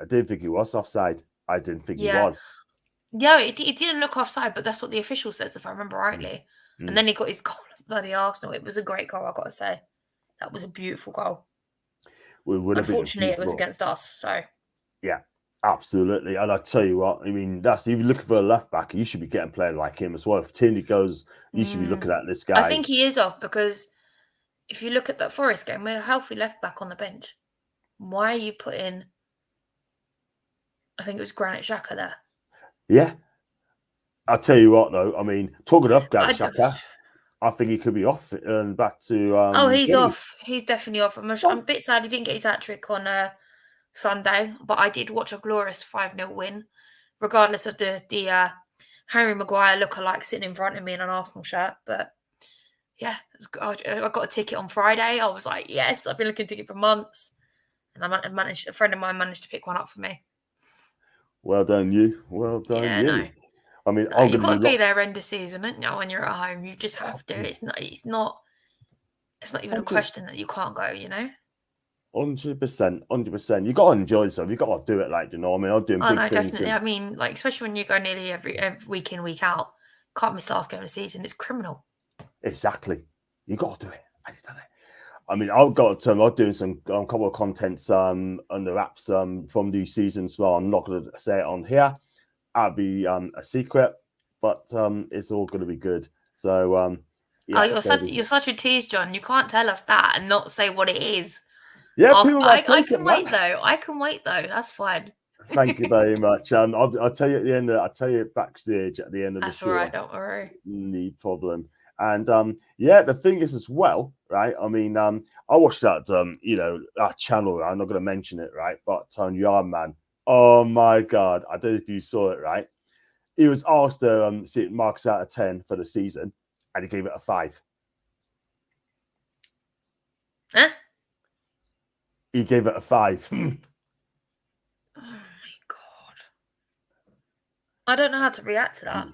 I didn't think he was offside. I didn't think he was. Yeah, it didn't look offside, but that's what the official says, if I remember rightly. And then he got his goal of bloody Arsenal. It was a great goal, I've got to say. That was a beautiful goal. Unfortunately, it was against us, so. Yeah, absolutely. And I tell you what, I mean, if you're looking for a left back, you should be getting a player like him as well. If Tierney goes, you should be looking at this guy. I think he is off because if you look at that Forest game, we're a healthy left back on the bench. Why are you putting, I think it was Granit Xhaka there? Yeah. I'll tell you what, though. I mean, talking of Granit Xhaka, I think he could be off and back to... he's off. He's definitely off. I'm a bit sad he didn't get his hat-trick on Sunday, but I did watch a glorious 5-0 win, regardless of the Harry Maguire lookalike sitting in front of me in an Arsenal shirt. But, yeah, I got a ticket on Friday. I was like, yes, I've been looking at a ticket for months. And a friend of mine managed to pick one up for me. Well done, you. Well done, you. No. I mean, you've got to be there end of season, don't you? When you're at home, you just have to. It's not even a question that you can't go. 100%. You got to enjoy yourself. You got to do it, like, you know. I mean, I'm doing big things. Definitely. I mean, like, especially when you go nearly every week in, week out, can't miss the last game of the season. It's criminal. Exactly. You got to do it. And he's done it. I mean, I'm doing some couple of contents under wraps from these seasons. Well, I'm not going to say it on here. That'll be a secret, but it's all going to be good. So, yeah, you're such a tease, John. You can't tell us that and not say what it is. Yeah, people might take I can wait though. I can wait though. That's fine. Thank you very much. I'll tell you at the end. I'll tell you backstage at the end of the show. That's all right. Don't worry. No problem. And yeah, the thing is as well, right? I mean, I watched that that channel. I'm not going to mention it, right? But Yardman. Oh my God! I don't know if you saw it, right? He was asked to see marks out of 10 for the season, and he gave it a 5. Huh? He gave it a 5. Oh my God! I don't know how to react to that.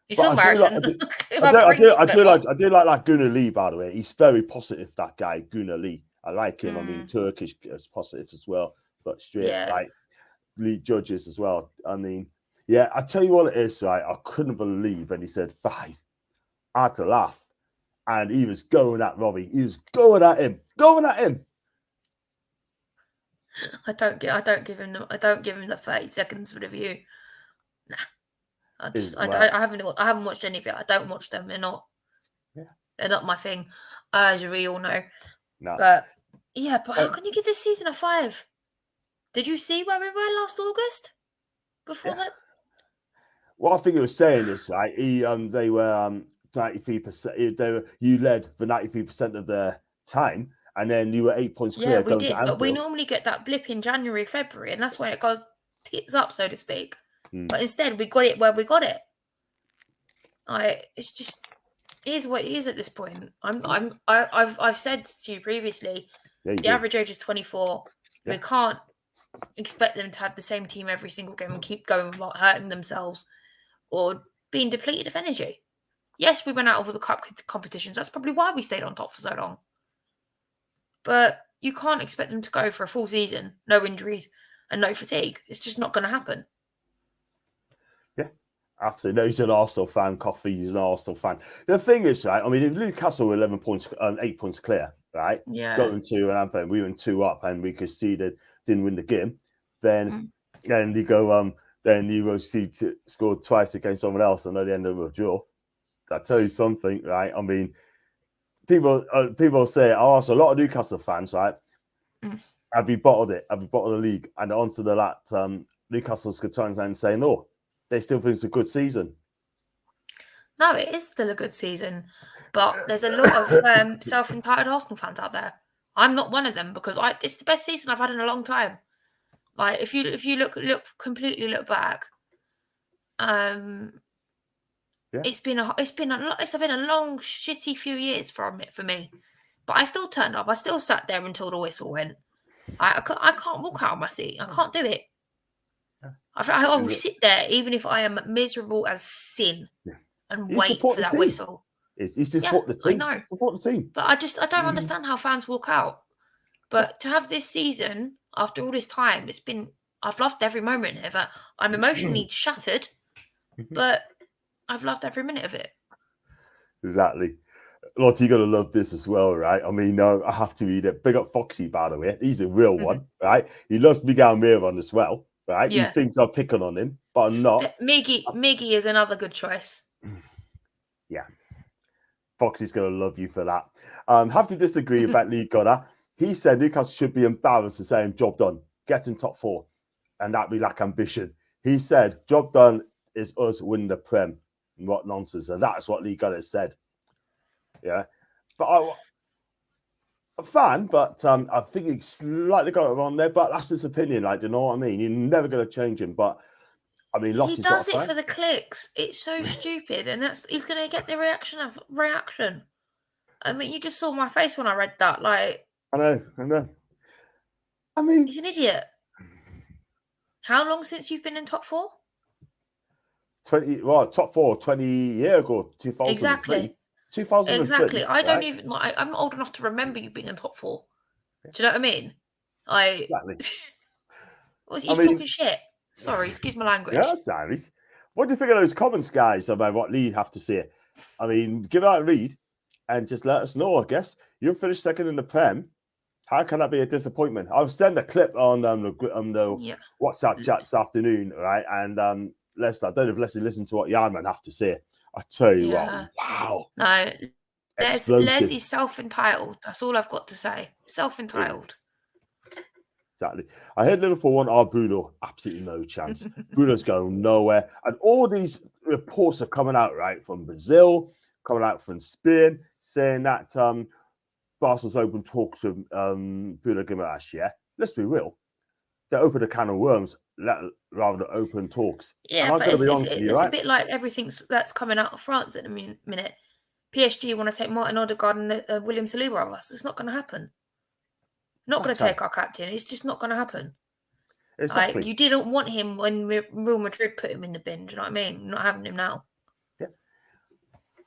He's so embarrassing. I do like Gunnar Lee, by the way. He's very positive, that guy, Gunnar Lee. I like him. I mean, Turkish is positive as well, but straight like lead judges as well. I mean, yeah, I tell you what it is, right? I couldn't believe when he said 5. I had to laugh. And he was going at Robbie. He was going at him. I don't give him the 30 seconds for the view. Nah. I haven't watched any of it. I don't watch them. They're not my thing, as we all know. No. But how can you give this season a 5? Did you see where we were last August? Before that? What I think he was saying is, right, they were 93%. You led for 93% of their time, and then you were 8 points clear. Yeah, we did, but we normally get that blip in January, February, and that's where it goes tits up, so to speak. But instead, we got it where we got it. It's just is what it is at this point. I've said to you previously, the average age is 24. Yeah. We can't expect them to have the same team every single game and keep going without hurting themselves or being depleted of energy. Yes, we went out over the cup competitions. That's probably why we stayed on top for so long. But you can't expect them to go for a full season, no injuries and no fatigue. It's just not going to happen. Absolutely. No, he's an Arsenal fan. Coffee, he's an Arsenal fan. The thing is, right, I mean, if Newcastle were 8 points clear, right? Yeah. Going to an Anthem, we were 2 up and we conceded, didn't win the game, then you go, then you will see scored twice against someone else and at the end of a draw. I tell you something, right? I mean, people say, oh, so a lot of Newcastle fans, right? Have you bottled it? Have you bottled the league? And the answer to that, Newcastle's could turn around and say, no. They still think it's a good season. No, it is still a good season. But there's a lot of self-entitled Arsenal fans out there. I'm not one of them because it's the best season I've had in a long time. Like if you look back, it's been a long shitty few years for me. But I still turned up. I still sat there until the whistle went. I can't walk out of my seat. I can't do it. I will sit there even if I am miserable as sin and wait for that whistle. He's to support the team. I know. Support the team. But I don't understand how fans walk out. But to have this season, after all this time, I've loved every minute of it. I'm emotionally shattered, but I've loved every minute of it. Exactly. Lottie, you're going to love this as well, right? I mean, I have to read it. Big up Foxy, by the way. He's a real one, right? He loves Miguel Miron as well. Right, yeah. He thinks I'm picking on him, but I'm not. Miggy is another good choice. Yeah, Foxy's gonna love you for that. Have to disagree about Lee Gunnar. He said Newcastle should be embarrassed to say job done, get in top 4, and that be like ambition. He said job done is us winning the Prem. What nonsense! And that's what Lee Gunnar said. Yeah, but a fan, but I think he slightly got it wrong there, but that's his opinion. Like, you know what I mean? You're never going to change him, but I mean, he does it for the clicks. It's so stupid, and he's going to get the reaction. I mean, you just saw my face when I read that. Like, I know. I mean, he's an idiot. How long since you've been in top 4? 20. Well, top 4 20 years ago, 2003. Exactly. 2003. Exactly. I don't even. I'm not old enough to remember you being in top 4. Do you know what I mean? Exactly. He's talking shit. Sorry, excuse my language. Yeah, sorry. What do you think of those comments, guys, about what Lee have to say? I mean, give it a read. and just let us know. I guess you finished second in the Prem. How can that be a disappointment? I'll send a clip on the WhatsApp chat this afternoon, right? And Leicester, I don't know if Leicester listen to what Yarman have to say. I tell you what, wow. No, Les is self-entitled. That's all I've got to say. Self-entitled. Exactly. I heard Liverpool want our Bruno. Absolutely no chance. Bruno's going nowhere. And all these reports are coming out, right, from Brazil, coming out from Spain, saying that Barca's open talks with Bruno Guimaraes, yeah? Let's be real. They open a can of worms rather than open talks. Yeah, but it's a bit like everything that's coming out of France at the minute. PSG want to take Martin Odegaard and William Saliba of us. It's not going to happen. Not going to take our captain. It's just not going to happen. Exactly. Like, you didn't want him when Real Madrid put him in the bin. Do you know what I mean? Not having him now. Yeah.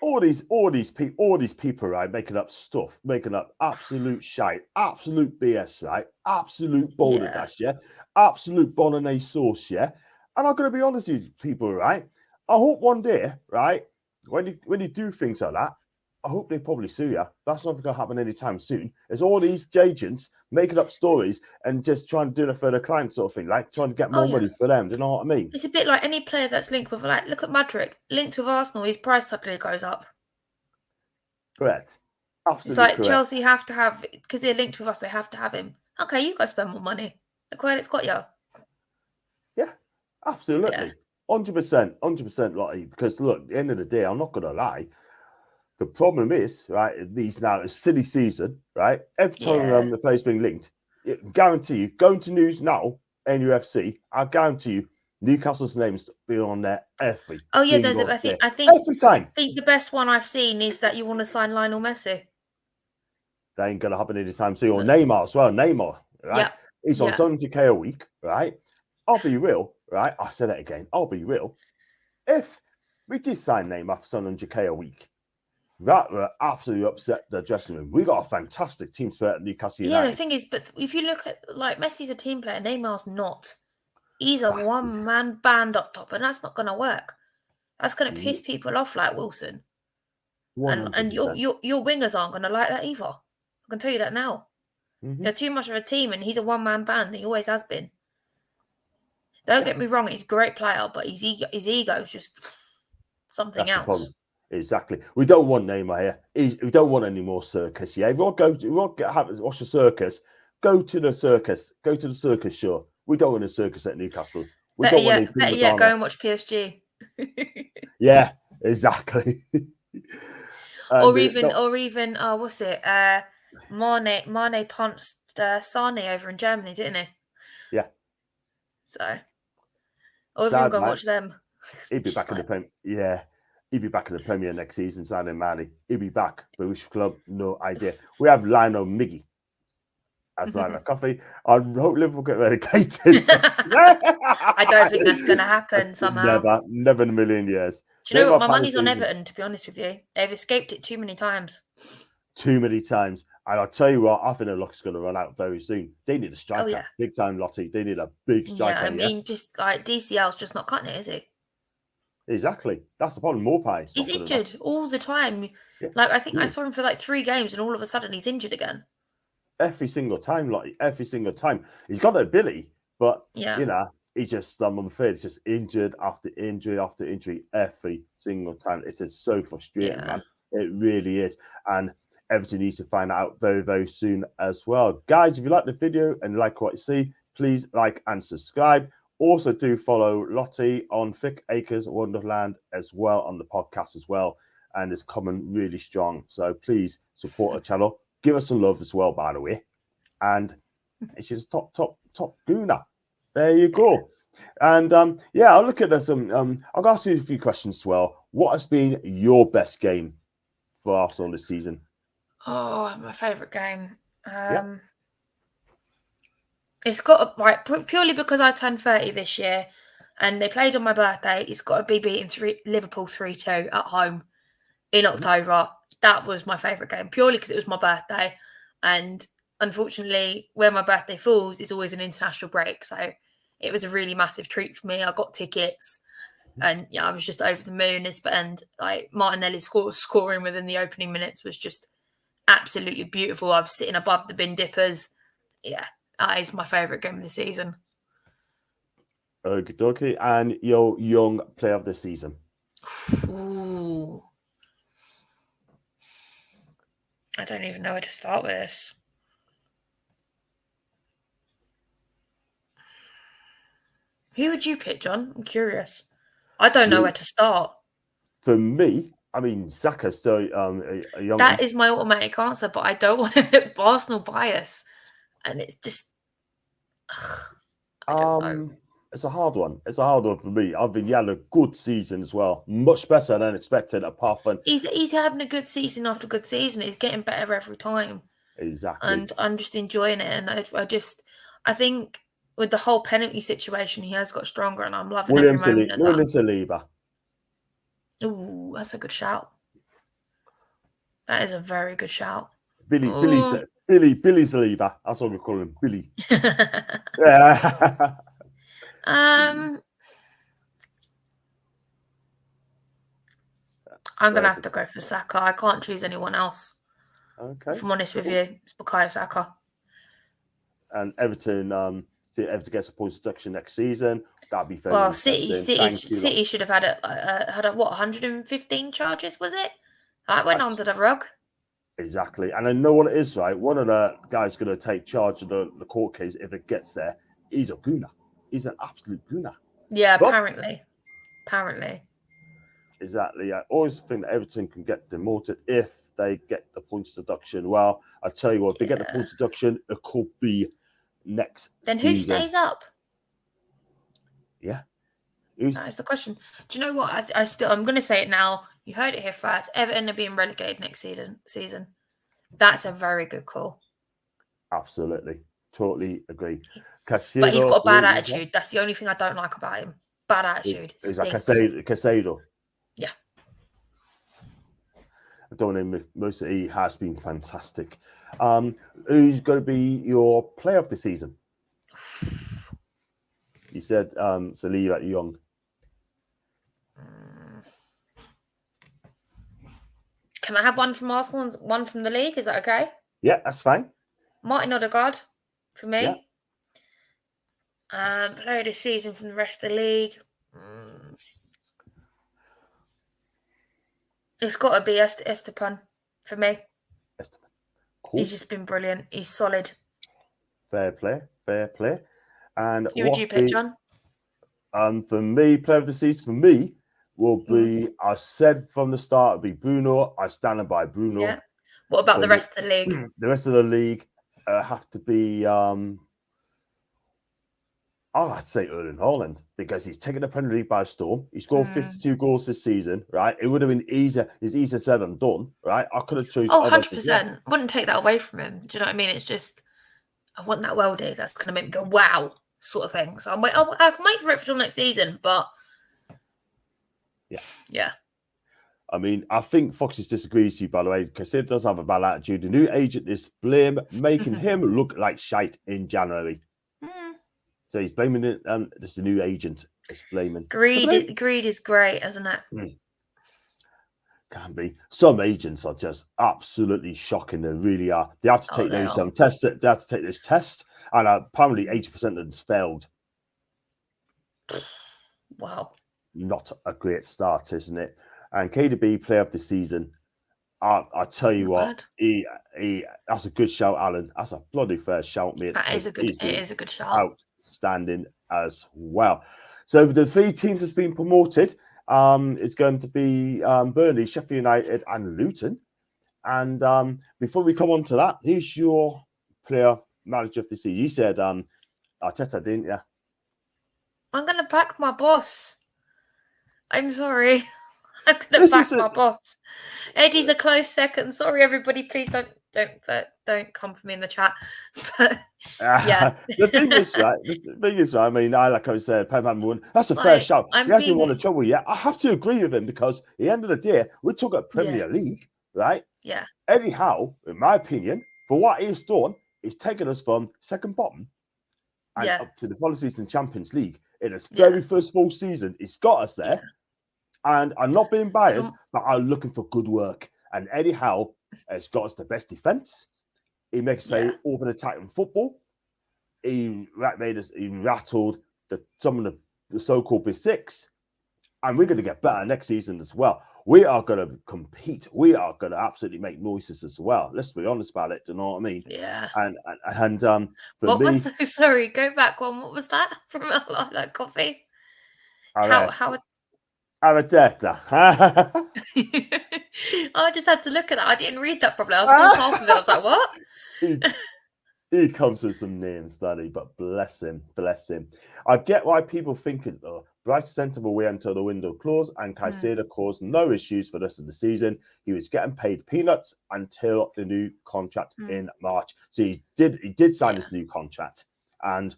All these people, right, making up stuff, making up absolute shite, absolute BS, right, absolute balderdash, yeah, absolute bolognese sauce, yeah. And I'm going to be honest with you, people, right. I hope one day, right, when you do things like that, I hope they probably sue you. That's not going to happen anytime soon. It's all these agents making up stories and just trying to do it for the client sort of thing, like trying to get more money for them. Do you know what I mean? It's a bit like any player that's linked with, like, look at Madrid, linked with Arsenal, his price suddenly goes up. Correct. Absolutely. It's like correct. Chelsea have to have, because they're linked with us, they have to have him. Okay, you go spend more money. Look where it's got you. Yeah, absolutely. 100%, Lottie. Because look, at the end of the day, I'm not going to lie. The problem is, right, these now, a silly season, right? Every time the player's being linked, guarantee you, going to news now, NUFC, I guarantee you, Newcastle's name's been on there every I think every time. I think the best one I've seen is that you want to sign Lionel Messi. That ain't going to happen anytime soon. Or Neymar as well. Neymar, right? Yeah. He's on 70k a week, right? I'll be real, right? I said it again. I'll be real. If we did sign Neymar for 700k a week, that would absolutely upset the dressing room. We got a fantastic team for Newcastle United. Yeah, the thing is, but if you look at, like, Messi's a team player, Neymar's not. He's a one-man band up top, and that's not going to work. That's going to piss people off like Wilson. 100%. And your wingers aren't going to like that either. I can tell you that now. They're too much of a team, and he's a one-man band. He always has been. Don't get me wrong, he's a great player, but his ego is just something else. Exactly. We don't want Neymar here. We don't want any more circus. Yeah, if you want to watch a circus, go to the circus. Go to the circus show. We don't want a circus at Newcastle. Better yet, go and watch PSG. Yeah, exactly. or even what's it? Mane punched Sane over in Germany, didn't he? Yeah. So, or even go and watch them. He'd be back in the Premier. Yeah. He'd be back in the Premier next season, signing Manny. He'd be back. But which club? No idea. We have Lionel Miggy as Lionel Coffee. I hope Liverpool get relegated. I don't think that's going to happen somehow. Never in a million years. Do you know what? My money's on Everton, to be honest with you. They've escaped it too many times. Too many times. And I'll tell you what, I think the luck's going to run out very soon. They need a striker. Big time, Lottie. They need a big striker. Yeah, I mean, just like DCL's just not cutting it, is he? Exactly. That's the problem. Morpie. He's injured all the time. Yeah. Like, I think I saw him for like 3 games and all of a sudden he's injured again. Every single time, like every single time. He's got the ability, but you know, he just I'm afraid it's just injured after injury after injury every single time. It's just so frustrating, man. It really is. And Everton needs to find out very, very soon as well. Guys, if you like the video and like what you see, please like and subscribe. Also, do follow Lottie on Thick Acres Wonderland as well on the podcast as well. And it's coming really strong. So please support the channel. Give us some love as well, by the way. And she's a top gooner. There you go. And I'll look at some. I'll ask you a few questions as well. What has been your best game for Arsenal this season? Oh, my favourite game. It's got purely because I turned 30 this year and they played on my birthday. It's got to be beating Liverpool 3-2 at home in October. That was my favourite game, purely because it was my birthday. And unfortunately, where my birthday falls is always an international break. So it was a really massive treat for me. I got tickets And yeah, I was just over the moon. And like Martinelli scoring within the opening minutes was just absolutely beautiful. I was sitting above the bin dippers. Yeah, that is my favourite game of the season. Okay. And your young player of the season? Ooh. I don't even know where to start with this. Who would you pick, John? I'm curious. I don't know where to start. For me, I mean, Saka's still a young. That is my automatic answer, but I don't want to look Arsenal bias, and it's just. I don't know. It's a hard one. It's a hard one for me. I think he had a good season as well, much better than expected. Apart from he's having a good season after good season. He's getting better every time. Exactly. And I'm just enjoying it, and I think with the whole penalty situation, he has got stronger, and I'm loving every moment of that. William Saliba. Ooh, that's a good shout. That is a very good shout. Billy Saliba. That's what we call him, Billy. I'm gonna have to go for Saka. I can't choose anyone else. Okay. If I'm honest with you, it's Bukayo Saka. And Everton, Everton gets a points deduction next season. That'd be fair. Well, City should have had what 115 charges, was it? That went under the rug. Exactly, and I know what it is, right? One of the guys going to take charge of the court case if it gets there. He's a gooner. He's an absolute gooner. Yeah, apparently. Exactly. I always think that Everton can get demoted if they get the points deduction. Well, I tell you what, if they get the points deduction, it could be next then season. Who stays up? Yeah. That is the question. Do you know what? I'm going to say it now. You heard it here first. Everton are being relegated next season. That's a very good call. Absolutely. Totally agree. But he's got a bad attitude. That's the only thing I don't like about him. Bad attitude. Is that Casado? Yeah. I don't know if most of he has been fantastic. Who's going to be your player of the season? You said Saliba Young. Can I have one from Arsenal and one from the league? Is that okay? Yeah, that's fine. Martin Odegaard for me. Yeah. Player of the season from the rest of the league. It's got to be Esteban for me. Esteban. Cool. He's just been brilliant. He's solid. Fair play. And who would you pick, John? For me, player of the season for me will be, I said from the start, it'll be Bruno. I stand by Bruno. Yeah. What about the rest of the league? The rest of the league have to be, I'd say Erling Haaland, because he's taken the Premier League by storm. He scored 52 goals this season, right? It would have been easier. It's easier said than done, right? I could have chosen. 100%. Wouldn't take that away from him. Do you know what I mean? It's just, I want that worldie. That's going to make me go, wow, sort of thing. So I can wait for it till next season, but yeah. I mean, I think Foxes disagrees with you, by the way, because he does have a bad attitude. The new agent is making him look like shite in January. So he's blaming it. This is the new agent is blaming. Greed is great, isn't it? Can be. Some agents are just absolutely shocking. They really are. They have to take those tests. They have to take this test, and apparently 80% of them failed. Wow. Not a great start, isn't it? And KDB player of the season. I tell you what, he that's a good shout, Alan. That's a bloody fair shout, mate. It is a good shout. Outstanding as well. So the 3 teams that's been promoted is going to be Burnley, Sheffield United, and Luton. And before we come on to that, who's your player manager of the season? You said Arteta, didn't you? I'm going to back my boss. I'm sorry. I'm going to back my boss. Eddie's a close second. Sorry, everybody. Please don't come for me in the chat. But yeah, the thing is, right. I mean, like I said, Pep won. That's a fair shout. He hasn't won a trouble yet. I have to agree with him because at the end of the day, we're talking about Premier League, right? Yeah. Anyhow, in my opinion, for what he's done, he's taken us from second bottom and up to the following season Champions League. in its very first full season. It's got us there. And I'm not being biased, but I'm looking for good work. And Eddie Howe has got us the best defense. He makes play open attacking football. He rattled some of the so-called Big Six. And we're going to get better next season as well. We are going to compete. We are going to absolutely make noises as well. Let's be honest about it. Do you know what I mean? Yeah. And for what me, was sorry, go back one. What was that from that coffee? Aradetta. I just had to look at that. I didn't read that properly. I was still half of it. I was like, what? He comes with some names, Danny, but bless him. I get why people think it though. Bright sensible way until the window closed, and Caicedo caused no issues for the rest of the season. He was getting paid peanuts until the new contract in March. So he did sign this new contract, and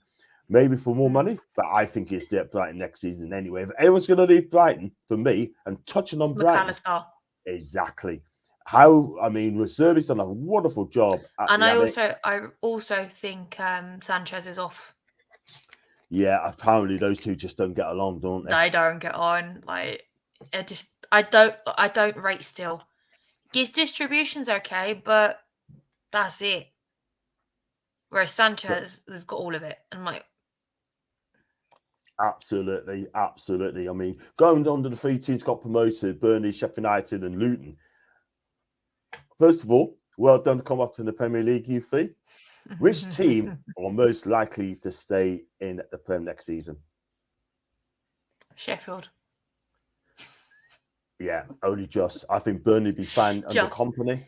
maybe for more money, but I think he'll stay at Brighton next season anyway. If anyone's going to leave Brighton, for me, and touching on Brighton, exactly. Serbi's done a wonderful job. And I also think Sanchez is off. Yeah, apparently those two just don't get along, don't they? They don't get on. Like, I don't rate Still. His distribution's okay, but that's it. Whereas Sanchez has got all of it, and like. Absolutely. I mean, going on to the 3 teams got promoted: Burnley, Sheffield United, and Luton. First of all, well done to come up to the Premier League, you three. Which team are most likely to stay in the Prem next season? Sheffield. Yeah, only just. I think Burnley be fine under company.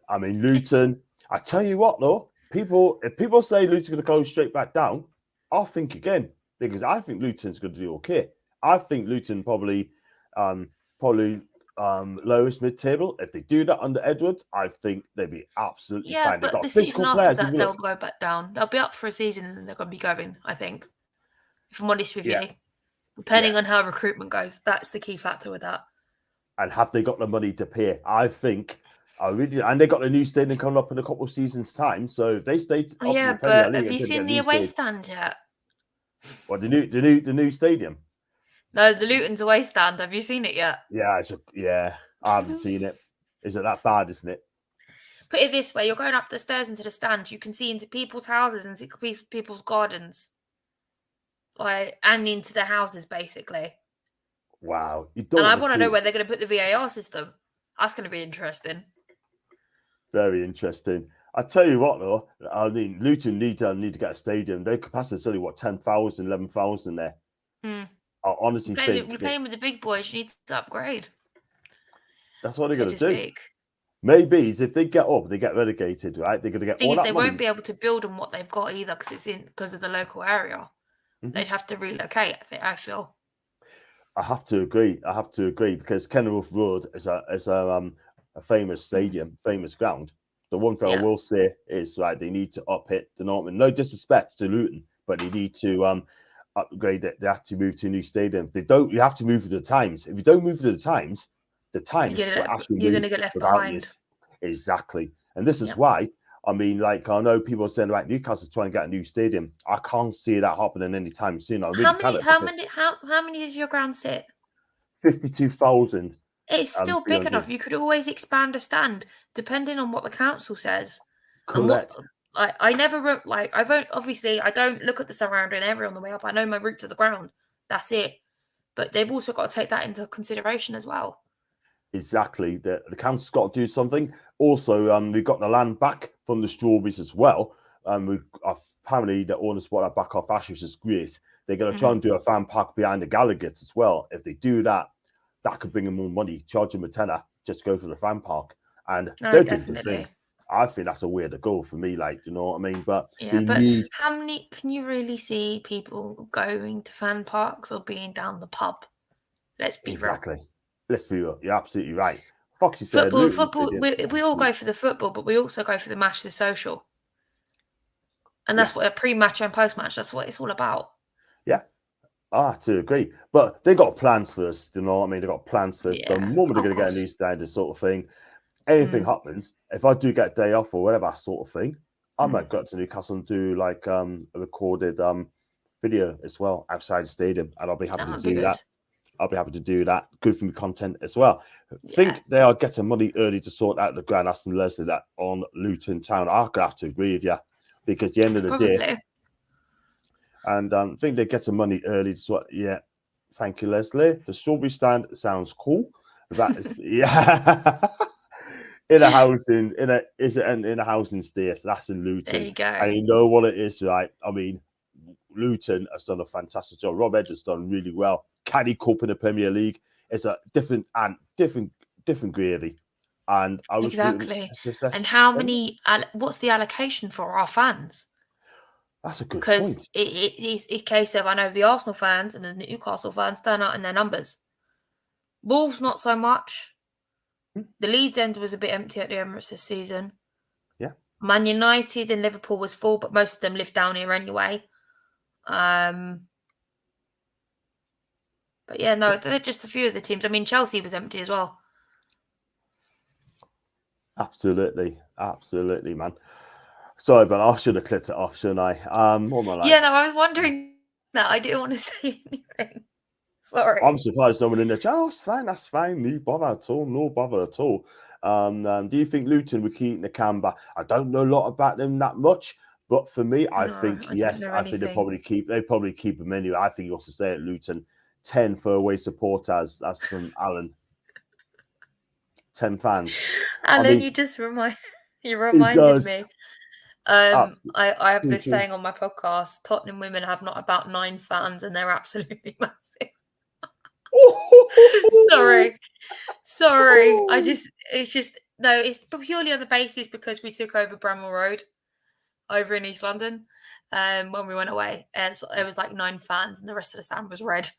I mean, Luton. I tell you what, though, if people say Luton's going to go straight back down, I'll think again, because I think Luton's going to do okay. I think Luton probably lowest mid-table. If they do that under Edwards, I think they'd be absolutely fine. But the season after that, they'll go back down. They'll be up for a season and then they're going to be going, I think. If I'm honest with you. Depending on how recruitment goes, that's the key factor with that. And have they got the money to pay? I think. And they got the new stadium coming up in a couple of seasons' time. So if they stay up in the Premier League, have you seen the away stand yet? What, the new stadium? No, the Luton's away stand. Have you seen it yet? Yeah, I haven't seen it. Is it that bad, isn't it? Put it this way, you're going up the stairs into the stands, you can see into people's houses and see people's gardens. And into the houses, basically. Wow. And I want to know where they're going to put the VAR system. That's going to be interesting. Very interesting. I tell you what, though, I mean, Luton need to get a stadium. Their capacity is only, 10,000, 11,000 there. I honestly think... We're playing with the big boys. You need to upgrade. That's what they're going to do. Maybe if they get up, they get relegated, right? They're going to get all that money. They won't be able to build on what they've got either because of the local area. They'd have to relocate, I feel. I have to agree because Kenilworth Road is a famous stadium, famous ground. The one thing I will say is they need to up it. No disrespect to Luton, but they need to upgrade it. They have to move to a new stadium. If they don't, you have to move with the times. If you don't move with the times will actually you're going to get left behind. This. Exactly, and this is why. I mean, I know people are saying Newcastle trying to get a new stadium. I can't see that happening anytime soon. How many does your ground sit? 52,000. It's still big enough. You could always expand a stand, depending on what the council says. Correct. I don't look at the surrounding area on the way up. I know my route to the ground. That's it. But they've also got to take that into consideration as well. Exactly. The council's got to do something. Also, we've got the land back from the Strawberries as well. Apparently, the owners bought that back off Ash, which is great. They're going to try and do a fan park behind the Gallagher's as well. If they do that, that could bring them more money. Charge them a tenner, just go for the fan park. And they're doing the thing. I think that's a way to go for me, do you know what I mean? But how many can you really see people going to fan parks or being down the pub? Let's be real. Let's be real. You're absolutely right. Foxy said football. We all go for the football, but we also go for the match, the social. And that's what a pre-match and post-match, that's what it's all about. Yeah. I to agree. But they got plans first, you know what I mean? They got plans first. The moment they're going to get a new standard sort of thing, anything happens, if I do get a day off or whatever sort of thing, I might go to Newcastle and do a recorded video as well outside the stadium, and I'll be happy to do good. that. I'll be happy to do that. Good for me content as well. Think they are getting money early to sort out the Grand Aston Leslie that on Luton Town. I'm gonna have to agree with you, because at the end of the day, and think they're getting money early to sort. Yeah, thank you, Leslie. The strawberry stand sounds cool. That is in a housing in a housing estate. That's in Luton. There you go. And you know what it is, right? I mean, Luton has done a fantastic job. Rob Edwards has done really well. Caddy Cup in the Premier League. It's a different gravy. And I was exactly. And how many? What's the allocation for our fans? That's a good point. Because it's a case of, I know the Arsenal fans and the Newcastle fans turn out in their numbers. Wolves not so much. The Leeds end was a bit empty at the Emirates this season. Yeah. Man United and Liverpool was full, but most of them live down here anyway. But yeah, no, they're just a few of the teams. I mean, Chelsea was empty as well. Absolutely, man. Sorry, but I should have clipped it off, shouldn't I? What am I like? Yeah, no, I was wondering that. I didn't want to say anything. Sorry. I'm surprised no one in the chat. Oh, that's fine. No bother at all. Do you think Luton will keep the Canberra? I don't know a lot about them that much, but for me, I think yes. I think they probably keep them anyway. I think he wants to stay at Luton. 10 for away supporters. That's from Alan. 10 fans. Alan, you just reminded me. I have this saying on my podcast: Tottenham women have not about 9 fans, and they're absolutely massive. Sorry. It's purely on the basis because we took over Bramwell Road over in East London when we went away, and so it was like 9 fans, and the rest of the stand was red.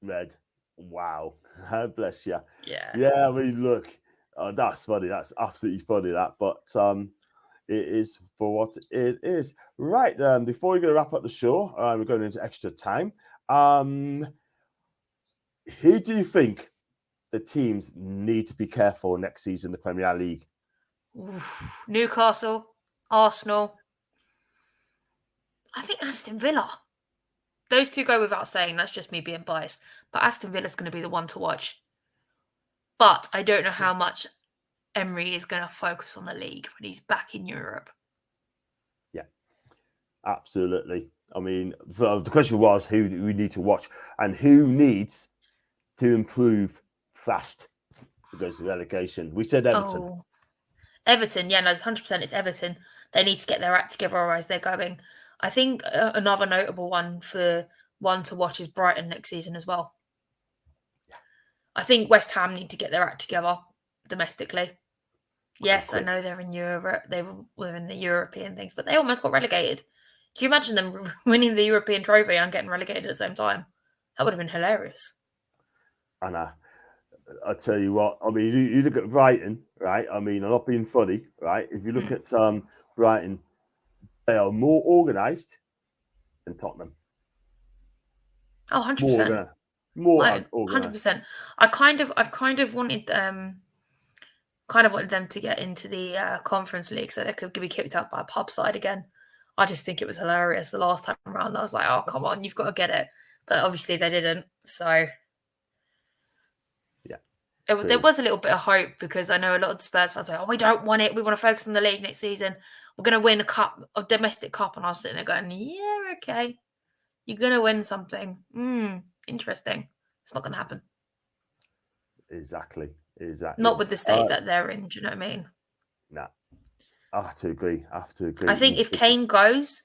Red. Wow. Bless you. Yeah. I mean, look, that's funny. That's absolutely funny. But it is for what it is. Right. Before we're going to wrap up the show, we're going into extra time. Who do you think the teams need to be careful next season in the Premier League? Newcastle, Arsenal. I think Aston Villa. Those two go without saying. That's just me being biased. But Aston Villa's going to be the one to watch. But I don't know how much Emery is going to focus on the league when he's back in Europe. Yeah, absolutely. I mean, the question was who do we need to watch and who needs to improve fast because of relegation. We said Everton. Oh. Everton, yeah, no, 100% it's Everton. They need to get their act together, otherwise they're going. I think another notable one to watch is Brighton next season as well. Yeah. I think West Ham need to get their act together domestically. Yes, I know they're in Europe. They were in the European things, but they almost got relegated. Can you imagine them winning the European trophy and getting relegated at the same time? That would have been hilarious. And I tell you what, I mean, you look at Brighton, right? I mean, I'm not being funny, right? If you look at Brighton, they are more organised than Tottenham. Oh, 100%. More organised. 100%. I've kind of wanted them to get into the Conference League so they could be kicked out by a pub side again. I just think it was hilarious the last time around. I was like, oh, come on, you've got to get it. But obviously they didn't. So there was a little bit of hope because I know a lot of Spurs fans are like, oh, we don't want it. We want to focus on the league next season. We're going to win a domestic cup. And I was sitting there going, yeah, okay. You're going to win something. Interesting. It's not going to happen. Exactly. Not with the state that they're in. Do you know what I mean? Nah. I have to agree. I think if Kane goes,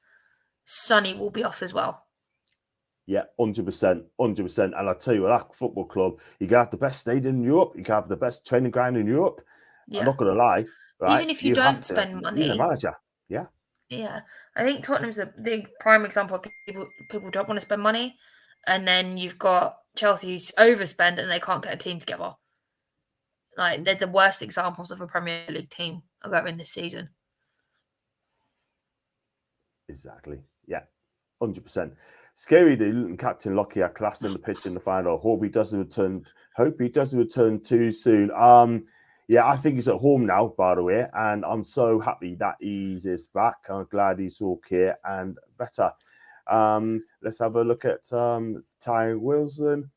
Sonny will be off as well. Yeah, 100%. And I'll tell you what, that football club, you can have the best stadium in Europe, you can have the best training ground in Europe. Yeah. I'm not going to lie. Right? Even if you don't spend money. You're the manager. Yeah. Yeah. I think Tottenham's the prime example of people don't want to spend money. And then you've got Chelsea who's overspend and they can't get a team together. Like, they're the worst examples of a Premier League team going this season. Exactly. Yeah. 100%. Scary the Luton captain Lockyer classed on the pitch in the final. Hope he doesn't return too soon. Yeah, I think he's at home now, by the way, and I'm so happy that he is back. I'm glad he's okay and better. Let's have a look at Ty Wilson.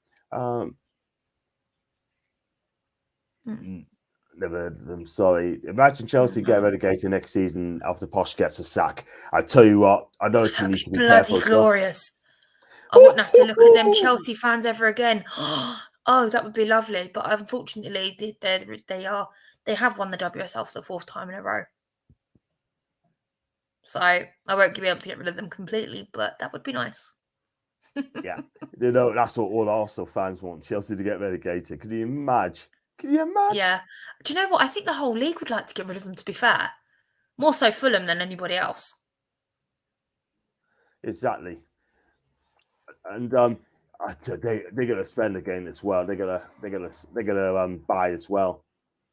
Never heard of them. Sorry. Imagine Chelsea get relegated next season after Posh gets a sack. I tell you what, I know you need to be careful. Bloody glorious. I wouldn't have to look at them Chelsea fans ever again. Oh, that would be lovely. But unfortunately, they have won the WSL for the 4th time in a row. So I won't be able to get rid of them completely, but that would be nice. Yeah, you know, that's what all Arsenal fans want, Chelsea to get relegated. Can you imagine? Can you imagine? Yeah. Do you know what? I think the whole league would like to get rid of them, to be fair. More so Fulham than anybody else. Exactly. And they're gonna spend again as well. They're gonna buy as well.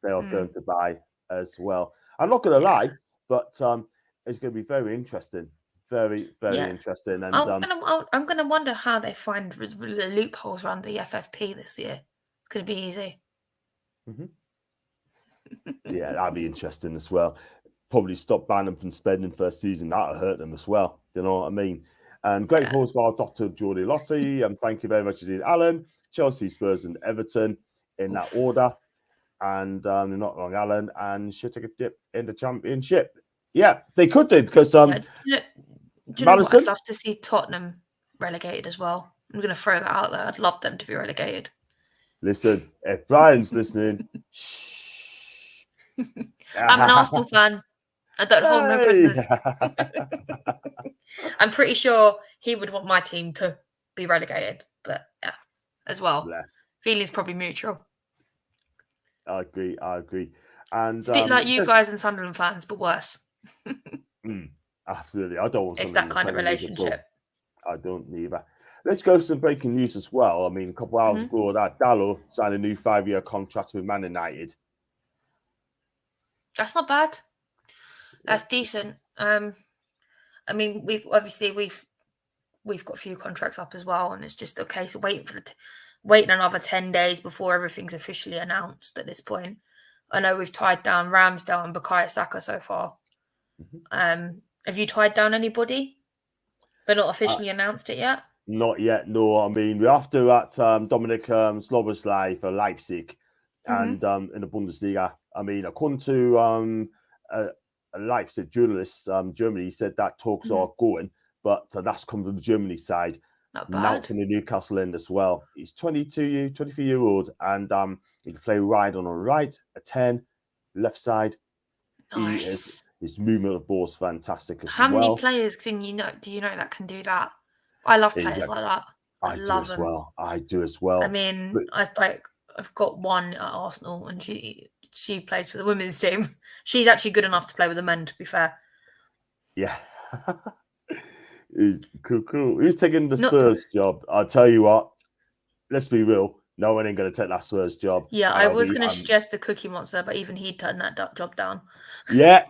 They are going to buy as well. I'm not gonna lie, but it's going to be very interesting. Very interesting. And I'm gonna wonder how they find the loopholes around the FFP this year. It's gonna be easy. Yeah, that'd be interesting as well. Probably stop banning them from spending first season. That'll hurt them as well. You know what I mean? And great calls by Dr. Geordie Lottie. And thank you very much indeed, Alan. Chelsea, Spurs, and Everton in that order. And you're not wrong, Alan. And should take a dip in the Championship. Yeah, they could do because do you know what? I'd love to see Tottenham relegated as well. I'm going to throw that out there. I'd love them to be relegated. Listen, if Brian's listening, shh. I'm an Arsenal fan. I don't hold no prisoners. I'm pretty sure he would want my team to be relegated, but yeah, as well. Feelings probably mutual. I agree. And it's a bit like you guys and Sunderland fans, but worse. Absolutely. I don't want it's that kind of relationship. I don't either. Let's go to some breaking news as well. I mean, a couple of hours ago, that Dallo signed a new 5-year contract with Man United. That's not bad. That's decent. I mean, we've got a few contracts up as well, and it's just a case of waiting another 10 days before everything's officially announced at this point. I know we've tied down Ramsdale and Bukayo Saka so far. Have you tied down anybody? They're not officially announced it yet? Not yet, no. I mean, we have to at Dominic Szoboszlai for Leipzig and in the Bundesliga. I mean, according to a Leipzig journalist, Germany said that talks are going, but that's come from the Germany side. Not bad. Now from the Newcastle end as well. He's 23-year-old, and he can play wide on the right, a 10, left side. Nice. His movement of ball is fantastic as well. How many players do you know that can do that? I love players like that. I love them. I do as well. I mean, I've got one at Arsenal, and she plays for the women's team. She's actually good enough to play with the men, to be fair. Yeah. He's cool. Who's taking the Spurs job? I'll tell you what. Let's be real. No one ain't going to take that Spurs job. Yeah, I was going to suggest the Cookie Monster, but even he'd turn that job down. Yeah.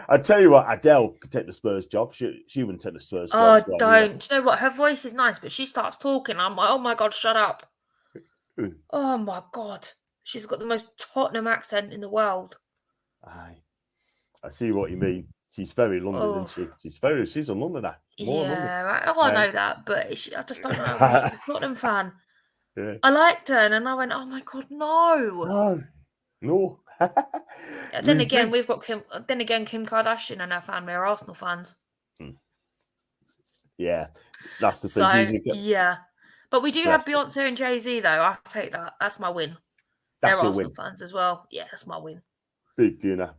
I tell you what, Adele could take the Spurs job. She wouldn't take the Spurs job. Oh, don't. Either. Do you know what? Her voice is nice, but she starts talking. I'm like, oh my God, shut up. Oh my God. She's got the most Tottenham accent in the world. I see what you mean. She's very London, isn't she? She's a Londoner. Yeah, I know that, but I just don't know. She's a Tottenham fan. Yeah. I liked her, and then I went, "Oh my God, no!" Then again, we've got Kim. Then again, Kim Kardashian and her family are Arsenal fans. Yeah, that's the thing. Yeah, but we do have Beyonce and Jay-Z, though. I'll take that. That's my win. They're Arsenal fans as well. Yeah, that's my win. Big gunner.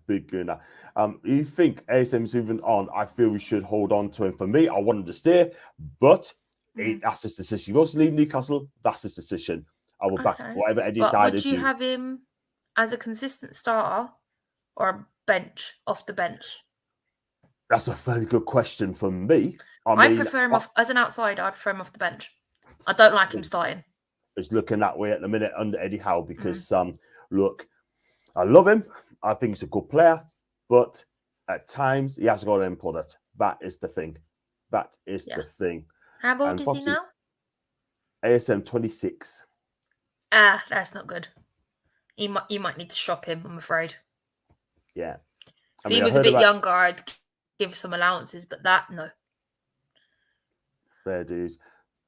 You think ASM's moving on? I feel we should hold on to him. For me, I want him to stay, but that's his decision. He wants to leave Newcastle. That's his decision. I will back whatever Eddie decided. Would you have him as a consistent starter or a bench, off the bench? That's a very good question for me. I prefer him off as an outsider. I prefer him off the bench. I don't like him starting. It's looking that way at the minute under Eddie Howe because look, I love him. I think he's a good player, but at times he has got to input it. That is the thing. The thing. How old is he now? ASM 26. That's not good. You might need to shop him, I'm afraid. Yeah. If he was a bit younger, I'd give some allowances, but that, no. Fair dues.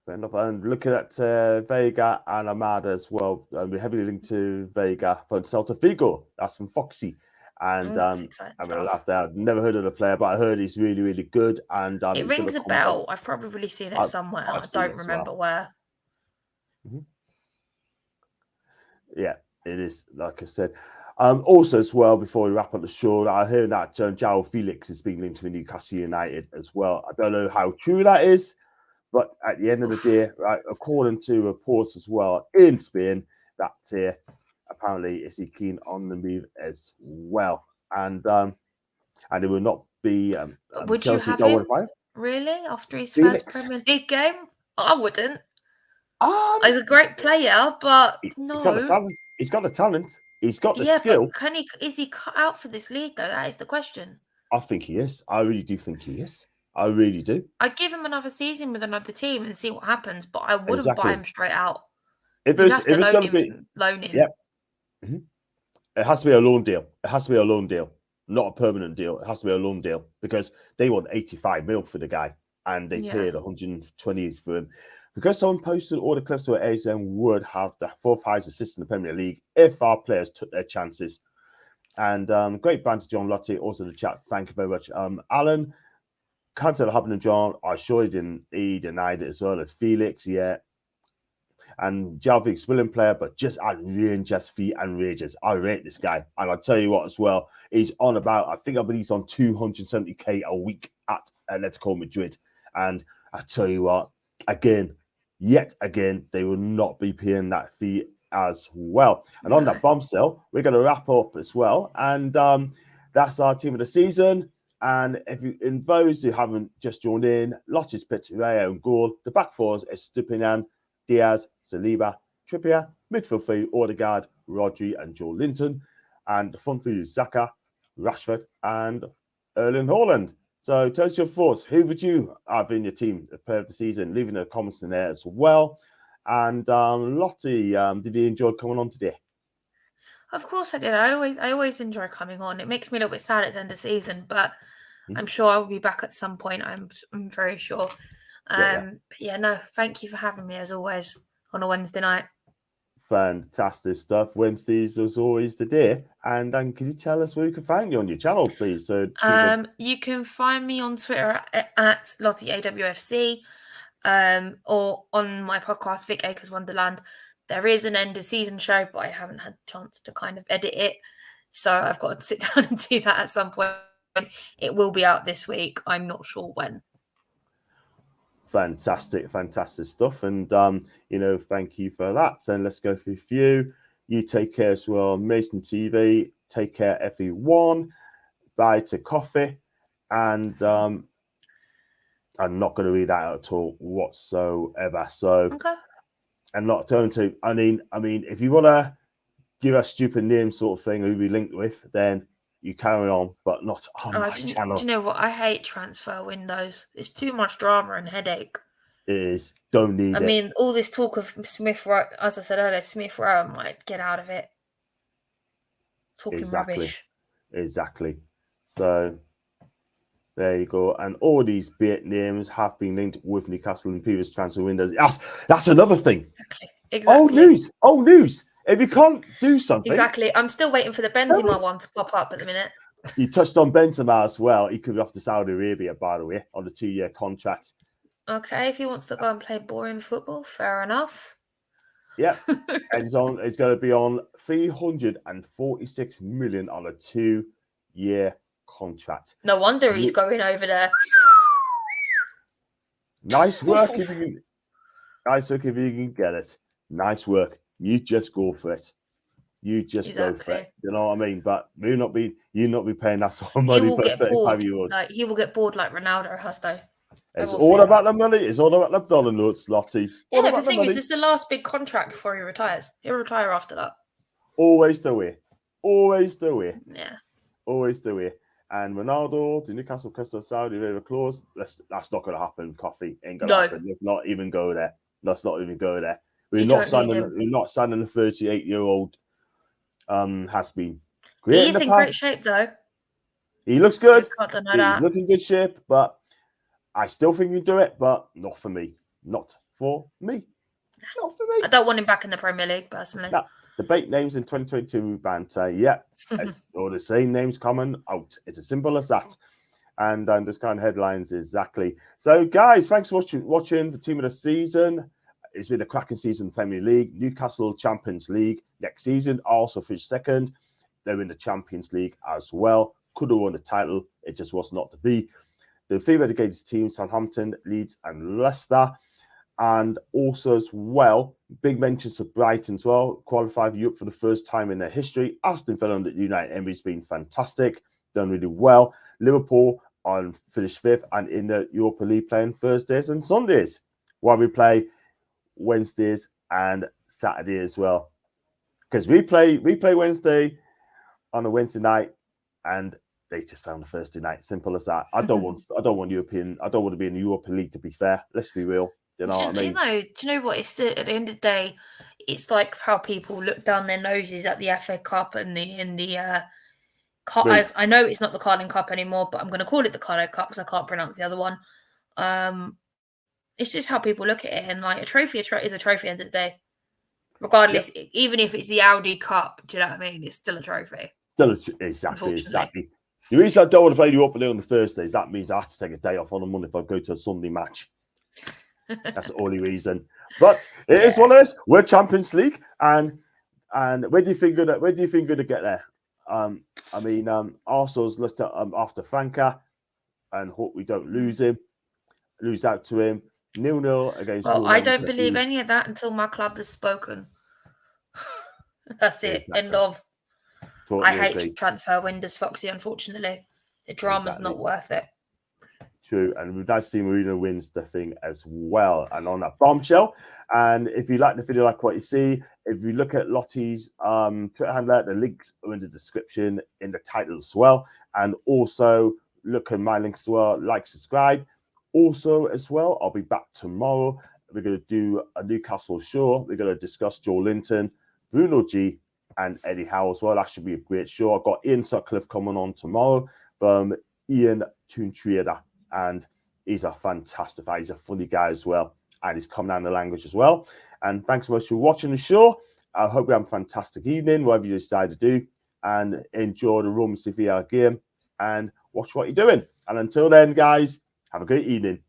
Fair enough. And looking at Vega and Amada as well, we're heavily linked to Vega from Celta Vigo. That's from Foxy. And I mean, I laughed out. Never heard of the player, but I heard he's really, really good. And it rings a bell. I've probably seen it somewhere. I don't remember where. Mm-hmm. Yeah, it is. Like I said. Also, as well, before we wrap up the show, I heard that João Felix is being linked to Newcastle United as well. I don't know how true that is, but at the end of the day, right, according to reports as well in Spain, that apparently is he keen on the move as well, and it will not be. Would Chelsea you have him really after his Felix. first Premier League game? I wouldn't. He's a great player, but no, he's got the talent. He's got the talent. He's got the skill. But is he cut out for this league, though? That is the question. I think he is. I really do think he is. I really do. I'd give him another season with another team and see what happens, but I wouldn't buy him straight out. If it's going to be loaning. Yeah. Mm-hmm. It has to be a loan deal. It has to be a loan deal, not a permanent deal. It has to be a loan deal because they want 85 mil for the guy and they paid 120 for him. Because someone posted all the clips where ASM would have the fourth highest assist in the Premier League if our players took their chances. And great banter, John Lottie. Also in the chat, thank you very much. Alan, can't say what happened to John. I sure he denied it as well. As Felix, yeah. And Jalvik's willing player, but just outrageous feet and rages. I rate this guy. And I'll tell you what as well, he's on about, I believe he's on 270k a week at Atletico Madrid. And I tell you what, yet again, they will not be paying that fee as well. And on that bombshell, we're going to wrap up as well. And that's our team of the season. And in those who haven't just joined in, Lottie's pitch, Raya and goal. The back fours is Stupinan, Diaz, Saliba, Trippier, midfield three, Odegaard, Rodri and Joe Linton. And the front three is Xhaka, Rashford and Erling Haaland. So tell us your thoughts. Who would you have in your team as player of the season? Leaving the comments in there as well. And Lottie, did you enjoy coming on today? Of course I did. I always enjoy coming on. It makes me a little bit sad at the end of the season, but I'm sure I'll be back at some point. I'm very sure. But no, thank you for having me as always on a Wednesday night. Fantastic stuff. Wednesdays as always today. And can you tell us where you can find you on your channel, please? So you can find me on Twitter at LottieAWFC, or on my podcast Vic Acres Wonderland. There is an end of season show, but I haven't had a chance to kind of edit it, so I've got to sit down and do that at some point. It will be out this week. I'm not sure when. Fantastic stuff. And, thank you for that. And let's go through a few. You take care as well. Mason TV, take care, everyone. Bye to coffee. And I'm not going to read that out at all whatsoever. So, okay. And not going to, I mean, if you want to give a stupid name sort of thing who we linked with, then you carry on, but not on my channel. Do you know what? I hate transfer windows. It's too much drama and headache. It is. Don't need it. I mean, all this talk of Smith Rowe, as I said earlier, Smith Rowe might get out of it. Talking rubbish. Exactly. So there you go. And all these bait names have been linked with Newcastle in previous transfer windows. That's another thing. Exactly. Old news. If you can't do something. Exactly. I'm still waiting for the Benzema one to pop up at the minute. You touched on Benzema as well. He could be off to Saudi Arabia, by the way, on a 2-year contract. Okay, if he wants to go and play boring football, fair enough. Yeah. And it's going to be on 346 million on a 2-year contract. No wonder he's going over there. Nice work if you can get it. Nice work. You just go for it. You just go for it. You know what I mean? But you'll not be paying that sort of money for 35 euros. Like, he will get bored like Ronaldo has, though. It's all about the money. It's all about the dollar notes, Lottie. Yeah, the thing is, it's the last big contract before he retires. He'll retire after that. Always the way. Always the way. Yeah. Always the way. And Ronaldo, the Newcastle Crystal Saudi Arabia clause, that's not going to happen. Coffee ain't going to happen. Let's not even go there. We're not signing a 38-year-old has been great. He is in great shape, though. He looks good. He's looking good shape, but I still think he'd do it, but not for me. Not for me. Not for me. I don't want him back in the Premier League, personally. No. Debate names in 2022 banter. Yeah. Or the same names coming out. It's as simple as that. And this kind of headlines exactly. So, guys, thanks for watching the team of the season. It's been a cracking season in the Premier League. Newcastle Champions League next season. Also finished second. They're in the Champions League as well. Could have won the title. It just was not to be. The three relegated teams, Southampton, Leeds, and Leicester. And also as well, big mentions to Brighton as well. Qualified Europe for the first time in their history. Aston Villa under United Emery's been fantastic. Done really well. Liverpool finished fifth and in the Europa League playing Thursdays and Sundays. While we play Wednesdays and Saturday as well. Because we play Wednesday on a Wednesday night and they just found a Thursday night. Simple as that. I don't want to be in the Europa League, to be fair. Let's be real. You know what I mean? Do you know what? At the end of the day, it's like how people look down their noses at the FA Cup and the I know it's not the Carling Cup anymore, but I'm going to call it the Carling Cup because I can't pronounce the other one. It's just how people look at it, and like a trophy is a trophy at the end of the day, regardless. Yep. Even if it's the Audi Cup, do you know what I mean? It's still a trophy. Exactly. The reason I don't want to play the Europa League on the Thursdays, that means I have to take a day off on a Monday if I go to a Sunday match. That's the only reason. But it is one of us. We're Champions League, and where do you think we're gonna get there? Arsenal's looked at after Franca, and hope we don't lose out to him. 0-0 against. Well, I don't believe any of that until my club has spoken. That's it. Exactly. End of. Totally I hate transfer windows, Foxy. Unfortunately, the drama's not worth it. True, and we've nice to see Marino wins the thing as well. And on that bombshell, and if you like the video, like what you see, if you look at Lottie's Twitter handle, the links are in the description in the title as well. And also look at my links as well. Like, subscribe. Also, as well, I'll be back tomorrow. We're going to do a Newcastle show. We're going to discuss Joe Linton, Bruno G, and Eddie Howe as well. That should be a great show. I've got Ian Sutcliffe coming on tomorrow from Ian Toon Trader. And he's a fantastic guy. He's a funny guy as well. And he's coming down the language as well. And thanks so much for watching the show. I hope you have a fantastic evening, whatever you decide to do. And enjoy the Rome Sevilla game. And watch what you're doing. And until then, guys, have a great evening.